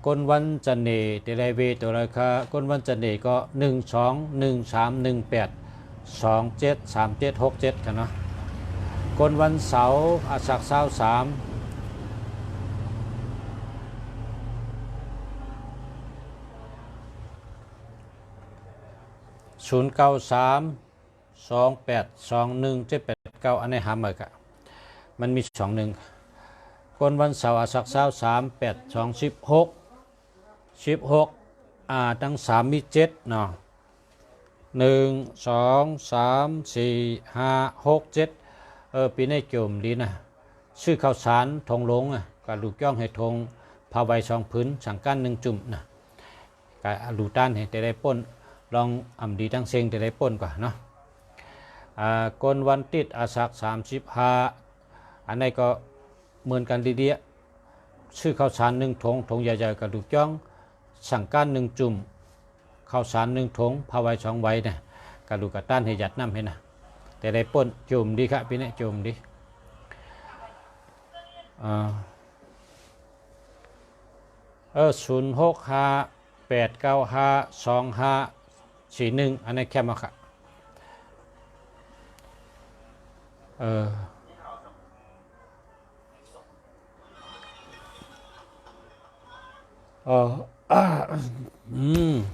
คนวันจันเนเตเลเวตัวราคาคนวันจันเนก็121318273767กันเนาะคนวันเสาร์อาสาฬ0932821789อันนี้หามาค่ะมันมี21คนวันเสาร์อาสาฬ382116ตั้ง3มี7เนาะ1 2 3 4 5 6 7ปีนี้โจมดีนะชื่อข้าวสารทงลงก็ลูกย่องให้ทงพาไว้2พื้นสังกัน1จุ่มนะก็ลูต้านให้แต่ได้ป้นลองอำดีตั้งเซงแต่ได้ป้นกว่าเนาะคนวันติดอาสาฬ35อันนี้ก็เหมือนกันดีๆชื่อข้าวสาร1ถงใหญ่ๆกับลูกย่องสังกัน1จุ่มข้าวสาร1ถงพาไว้2ไว้นะกระดูกกระต้านให้หยัดน้ำให้นะแต่ได้ป้นจุ่มดีครับพี่เนี่ยจุ่มดี0658952541อันนี้แค่มาค่ะ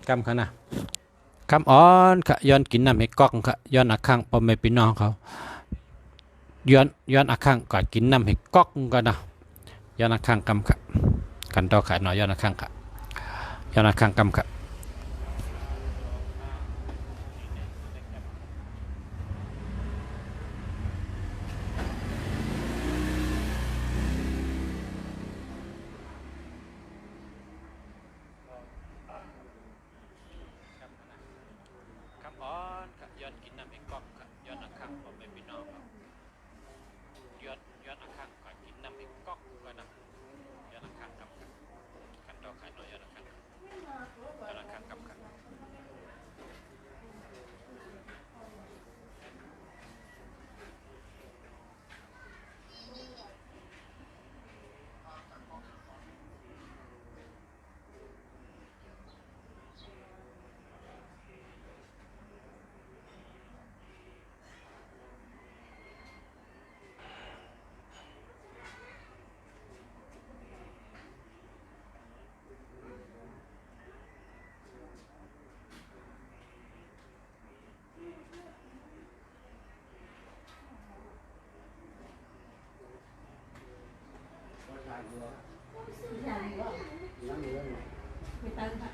กำขนาดคำอ่อนค่ะย้อนกินน้ำให้ก๊อกค่ะย้อนอักขังพ่อแม่พี่น้องเขาย้อนอักขังก็กินน้ำให้ก๊อกกันนะย้อนอักขังกำค่ะกันต่อขายหน่อยย้อนอักขังค่ะย้อนอักขังกำค่ะคำอ่อนค่ะย้อนกินน้ำให้ก๊อกค่ะย้อนอักขังพ่อแม่พี่น้องเขาย้อนอักขังก็กินน้ำให้ก๊อกกันนะย้อนอักขังกำค่ะกันต่อขายหน่อยย้อนอักขังย้อนอักขังกำค่ะไปตั้งค่ะ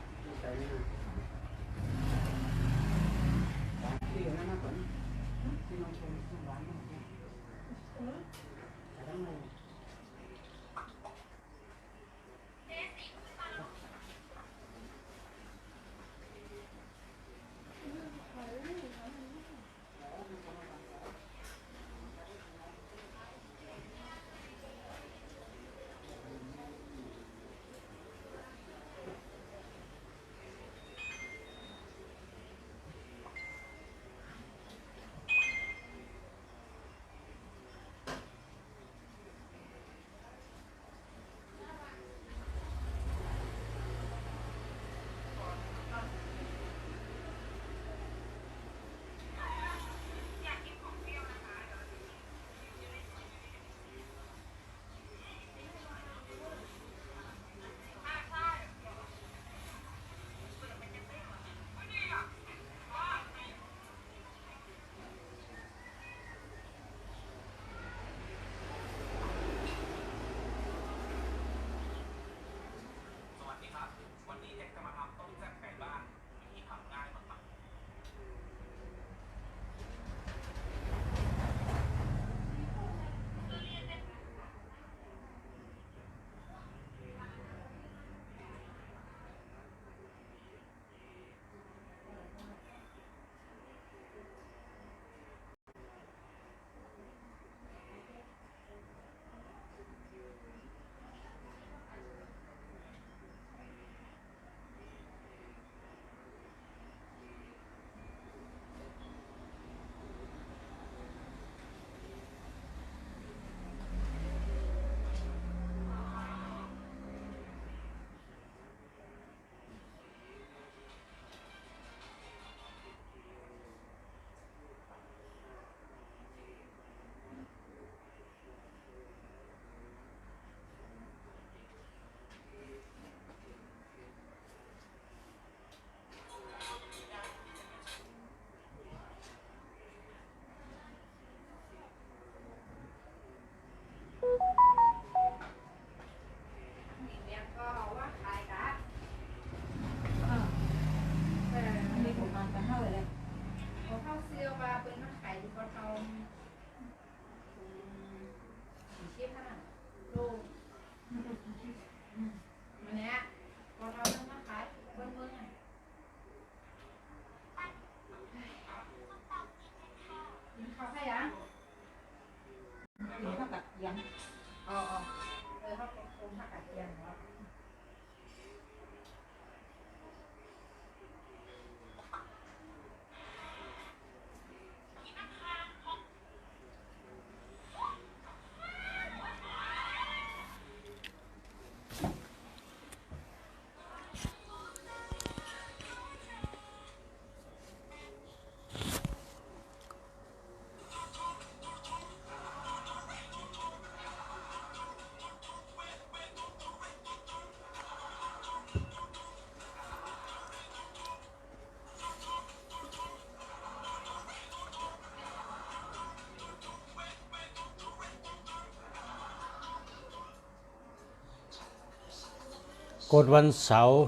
กฎวันเสาร์58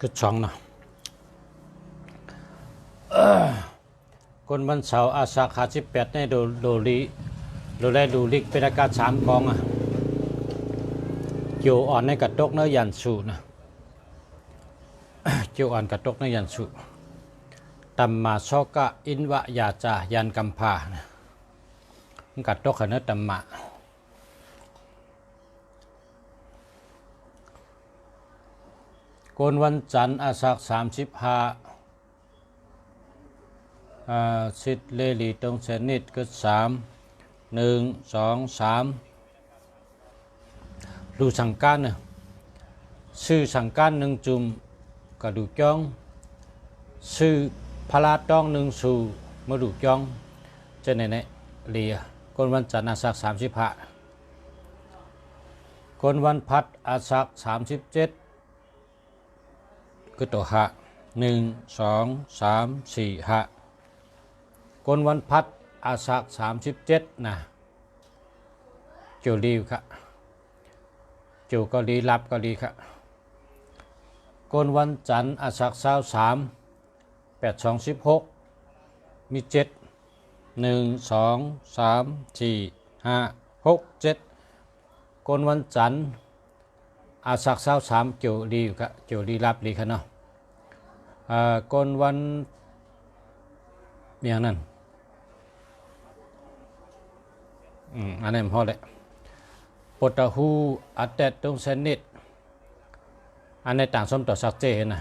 ก็ช่องนะคนวันเสาร์อาสาขา18ในดูแลดูลิกเป็นอากาศ3กองอ่ะเกี่ยวอ่อนในกระตกเนื้อยันสูนะ เกี่ยวอ่อนกระตกเนื้อยันสูตัมมาโชกะอินวะยาจายันกัมพานะกระตกขณะตัมมาโกนวันจันทร์อาสัก35สิทธิเลลีตรงเสนิดก็3 1 2 3ดูสังการเนี่ยชื่อสังการ1จุ่มกระดูกจ้องชื่อพลาต้อง1สู่มาดูจ้องจะไหนเลียโกนวันจันทร์อาสัก35โกนวันพัดอาสัก37คือตัวหะ1 2 3 4หะกนวันพัดอาสัก37นะเจียวดีค่ะเจียวก็ดีรับก็ดีค่ะกนวันจันทร์อาสัก23 8 2 16มี7 1 2 3 4 5 6 7กนวันจันทร์อาสัก23เจียวดีค่ะเจียวดีรับดีค่ะเนาะกนวันอย่างนั้นอันนี้พอเลยปตะหูอัตเตตรงเซนิดอันนี้ต่างสมต่อสักเจนะ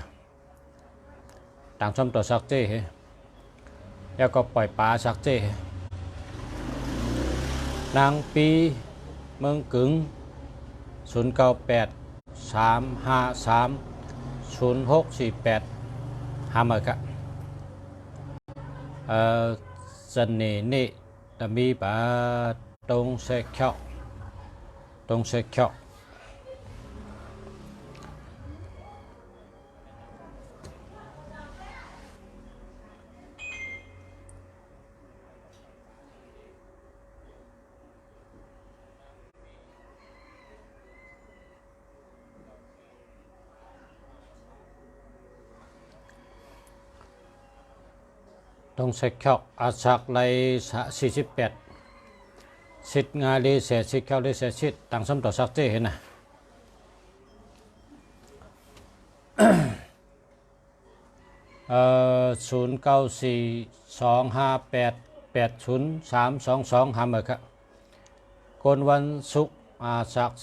ต่างสมต่อสักเจแล้วก็ปล่อยปลาสักเจนางปีเมืองกึ่ง098 353 0648หามาค่ะdân nề nệ đã mi bà đông xe kẹo đông xe kẹoอาสักใน48สิทธิ์งานเลเสียสิทธิ์แคลเลเสียสิทธิ์ต่างสมต่อสักเจเห็นนะ0942588032หามาครับกนวันศุกร์อาสัก22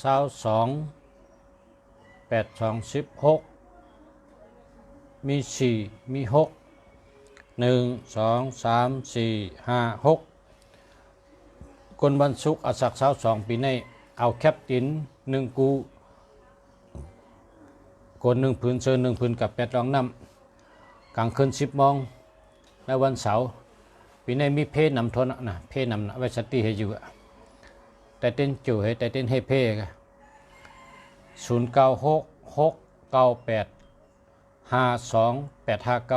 82 16มี4มี6 1 2 3 4 5 6กนวันศุกร์อาสัก22ปีนี้เอาแคปติน1กูกน1พื้นเชิญ1พื้นกับ8รองน้ำกลางคืน10โมงในวันเสาร์ปีนี้มีเพศนำทนนะเพศนำไว้สติให้อยู่แต่เต้นจู่ให้แต่เต้นให้เพศ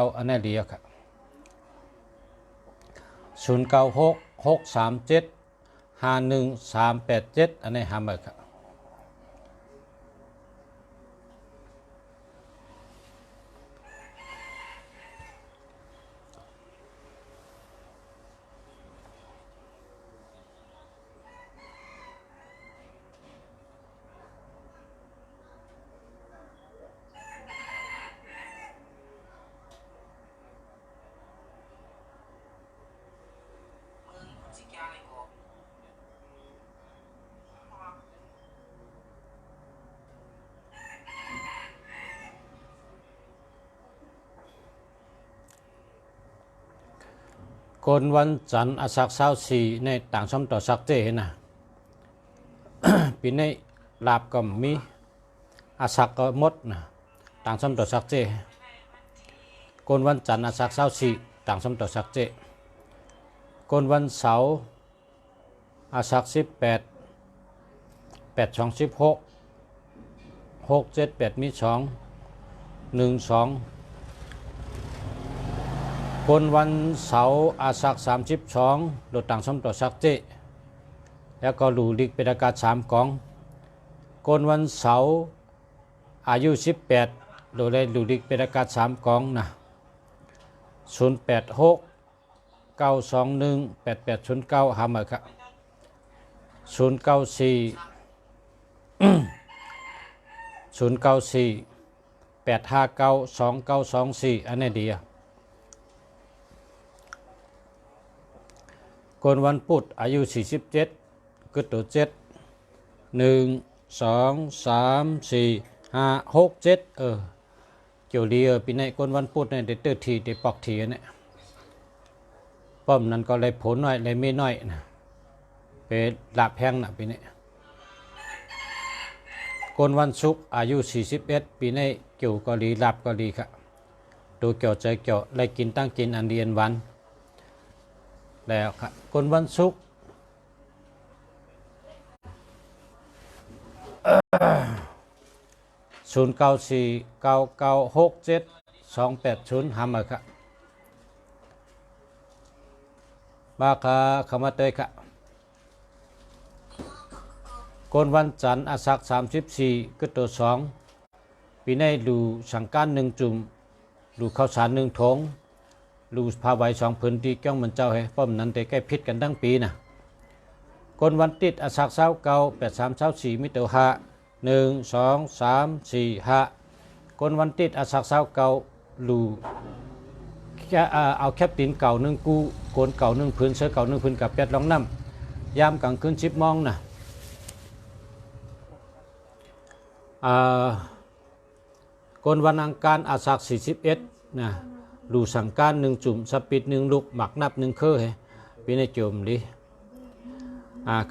0966985289อันนี้เดียวครับ0966375137อันนี้หามาครับกนวันจันทร์อาสัก24ในต่างสมต่อสักเจเห็นนะ ปีนี้ลาบก็มีอาสักก็หมดนะต่างสมต่อสักเจกนวันจันทร์อาสัก24ต่างสมต่อสักเจกนวันเสาร์อาสัก18 8 2 16 678มี212คนวันเสาร์อาสัก32โดดต่างสมต่อสักเจแล้วก็หลูลิกเป็นอากาศ3กองคนวันเสาร์อายุ18โดยได้หลูลิกเป็นอากาศ3กองนะ086 921 8809หามาครับ094 859 2924อันนี้ดีอ่ะคนวันพุธอายุ47กึดตัว7 1 2 3 4 5 6 7เกี่ยวดีปีนี้คนวันพุธเนี่ยได้เติร์ทีได้ปอกทีเนี่ยป้อมนั้นก็เลยผลน้อยเลยไม่น้อยนะเป็นหลับแพงนะปีนี้คนวันศุกร์อายุ41ปีนี้เกี่ยวก็ดีหลับก็ดีครับดูเกี่ยวใจเกี่ยวเลยกินตั้งกินอันเดียนวันแล้วครับคนวันศุกร์0949967280หามาครับมาค่ะเข้ามาเตยค่ะคนวันจันทร์อาสัก34ก็ตัว2ปีนี้ดูสังการ1จุ่มดูข้าวสาร1ถุงดูผ้าใบ2ผืนที่เกี่ยวมันเจ้าให้ป้อมนั้นได้แก้พิษกันทั้งปีนะคนวันติดอาสัก23 83 24มิเตอร์5 1 2 3 4 5คนวันติดอาสัก29ลูแค่เอาแคปตินเก่า1กู้โกนเก่า1ผืนเสื้อเก่า1ผืนกับเป็ดรองน้ำยามกลางคืน10 โมงนะคนวันอังคารอาสัก41นะดูสังการ1จุ่มสปิด1ลูกหมักนับ1เคยปีในจุ่มดิ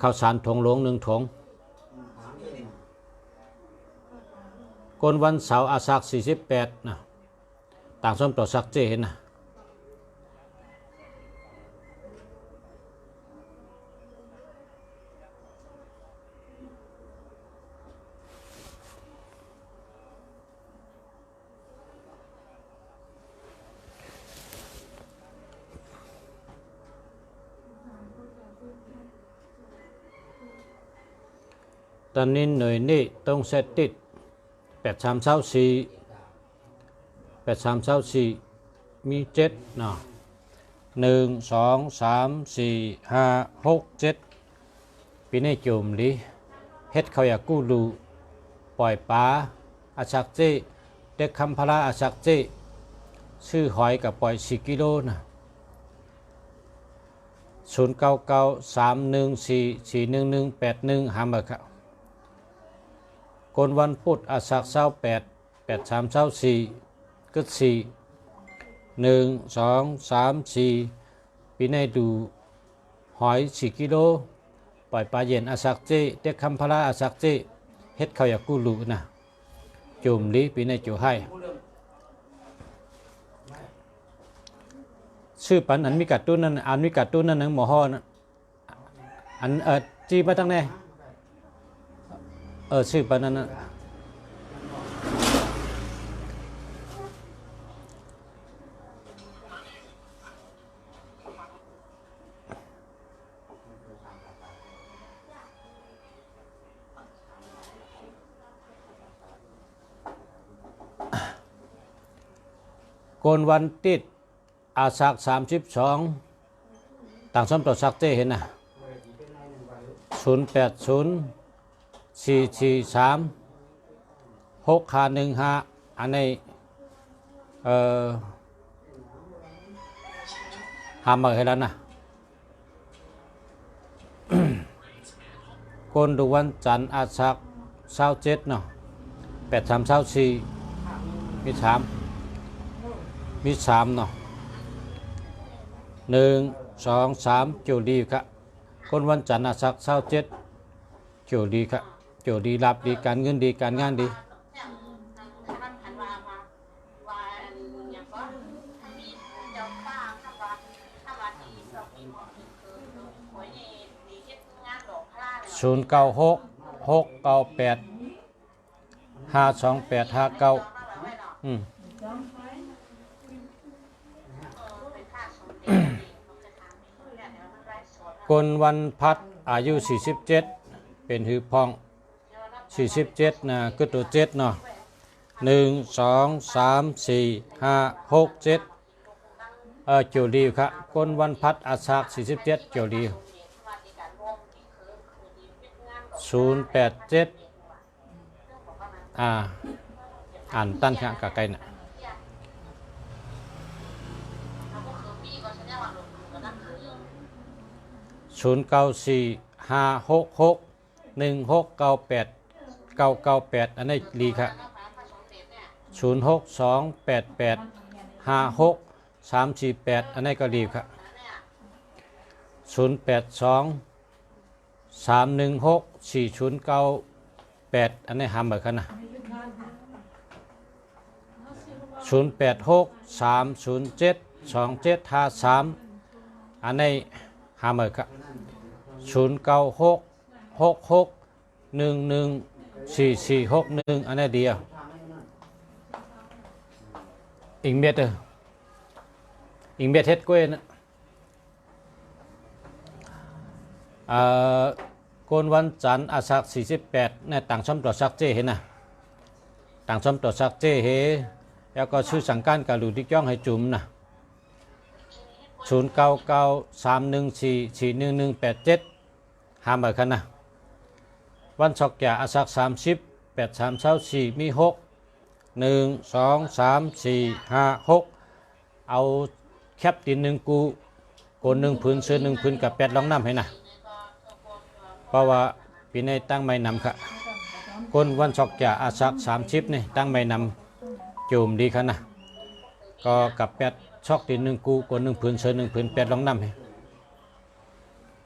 ข้าวสารถงหลวง1ถุงคนวันเสาร์อาสัก48นะต่างส้มต่อสักเจเห็นนะตอนนี้หน่วยนี้ต้องเซตติด8324มี7เนาะ1 2 3 4 5 6 7ปีนี้จุ่มดิเฮ็ดเขาอยากกู้ดูปล่อยปลาอาชักเจเด็กคำพลาอาชักเจชื่อหอยกับปล่อย4 กิโลนะ0993144181หามาครับคนวันพุธอาสัก28 83 24ก็4 1 2 3 4ปีนี้ดูหอย4 กิโลปล่อยปลาเย็นอาสักเจเด็กคำพลาอาสักเจเฮ็ดเขาอยากกู้ลูนะจุ่มดิปีนี้จุ่ให้ชื่อปันอันมีกัดตุ้นนั่นอันมีกัดตุ้นนั่นหนังหมอห่อนะอันจีมาตั้งแน่ชื่อปันนั้นนะโกนวันติดอาสัก32ต่างสมต่อสักเจเห็นนะ080 443 6515อันนี้หามาให้แล้วนะคนดูวันจันทร์อาสัก27เนาะ83 24มี3เนาะ1 2 3จูดีครับคนวันจันทร์อาสัก27จูดีครับจูดีรับดีการเงินดีการงานดี096698 52859กนวันพัดอายุ47เป็นหือพอง47นะคือตัว7เนาะ1 2 3 4 5 6 7เกี่ยวดีครับกนวันพัดอาสาก47เกี่ยวดี087อ่านตั้นค่ะกะไก่น่ะ0945661698 อันนี้ดีครับ0628856 348 อันนี้ก็ดีครับ0823164098 อันนี้หามเหมือนกันนะ0863072753 อันนี้หามเหมือนกัน0966611441 อันนี้ดีอ่ะอิงเม็ดเฮ็ดกล้วยนะโกนวันจันทร์อาสัก48ในต่างช่อมตัวซักเจเห็นนะต่างช่อมตัวซักเจเฮแล้วก็ชื่อสังการกับหลุดที่ย่องให้จุ่มนะ099314411187หามเหมือนกันนะวันศอกแก่อาสัก30 8324มี6 1 2 3 4 5 6เอาแคปติน1กูโกน1พื้นเสื้อ1พื้นกับ8ลองน้ำให้นะเพราะว่าปีนี้ตั้งไม่นำค่ะคนวันศอกแก่อาสัก30นี่ตั้งไม่นำจุ่มดีค่ะนะก็กับ8ช็อกติน1กูโกน1พื้นเสื้อ1พื้น8ลองน้ำให้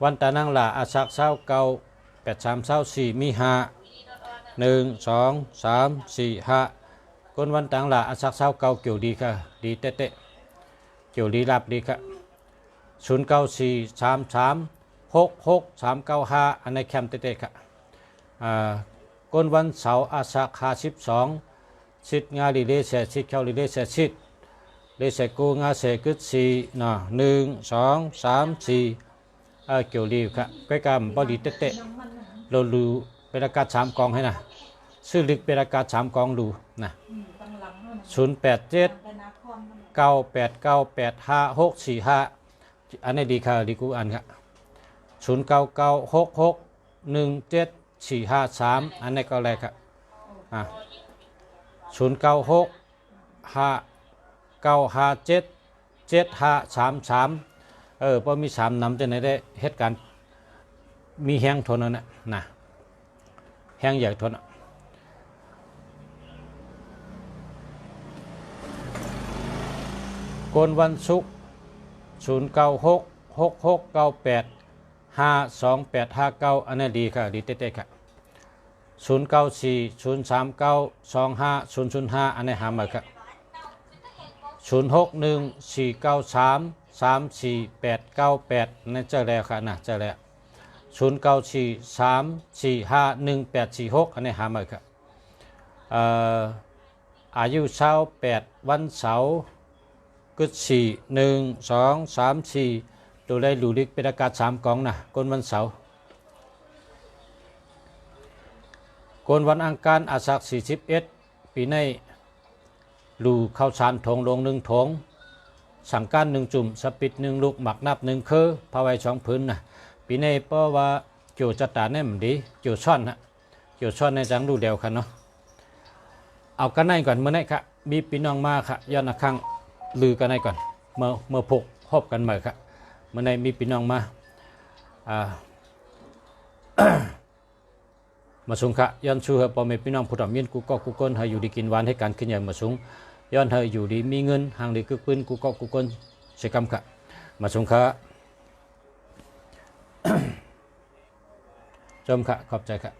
วันตานังหล่าอาสัก29 8324มี5 1 2 3 4 5คนวันต่างหล่าอาสักเก้าเกี่ยวดีค่ะดีเตะเกี่ยวดีรับดีค่ะ0943366395อันในแคมเตะค่ะคนวันเสาร์อาสัก52สิทธิ์งาลีเลเซสิทธิ์เข้าลีเลเซสิทธิ์เลเซกูงาเซกึด4เนาะ1 2 3 4เกี่ยวดีค่ะใกล้กันบอดีเตะเราดูเป็นอากาศ3กองให้นะชื่อลึกเป็นอากาศ3กองดูนะ08798985645อันนี้ดีค่ะดีกูอันครับ0996617453อันนี้ก็แรกครับ096595777533พอมี3นำจะไหนได้เหตุการณ์มีแห้งทนนั่นนะแห้งใหญ่ทนโกนวันศุกร์096669852859อันนี้ดีค่ะดีเต๊ะๆค่ะ0940392500 อันนี้หามาค่ะ0614933498นั่นเจอแล้วค่ะนะเจอแล้ว0943451846อันนี้หามาค่ะอายุ28วันเสาร์กึศ4 1 2 3 4ตัวได้หลูลิกเป็นอากาศ3กองนะกนวันเสาร์กนวันอังคารอาสัก41ปีในหลูเข้าสารถงลง1ถงสังการ1จุ่มสปิด1ลูกหมักนับ1คือพาไว้2พื้นนะปีในเพราะว่าโจจัดตาเนี่ยมันดีโจซ่อนฮะโจซ่อนในจังดูเดียวกันเนาะเอากันในก่อนเมื่อไหร่ครับมีพี่น้องมาค่ะย้อนข้างลือกันในก่อนเมื่อพกพบกันใหม่ครับเมื่อไหร่มีพี่น้องมามาสูงค่ะย้อนชูเฮปอมพี่น้องผู้ทำยินกูก็กูก้นให้อยู่ดีกินหวานให้การขึ้นใหญ่มาสูงย้อนให้อยู่ดีมีเงินห่างดีกึกปืนกูก็กูก้นเสกรรมค่ะมาสูงค่ะจมค่ะขอบใจค่ะ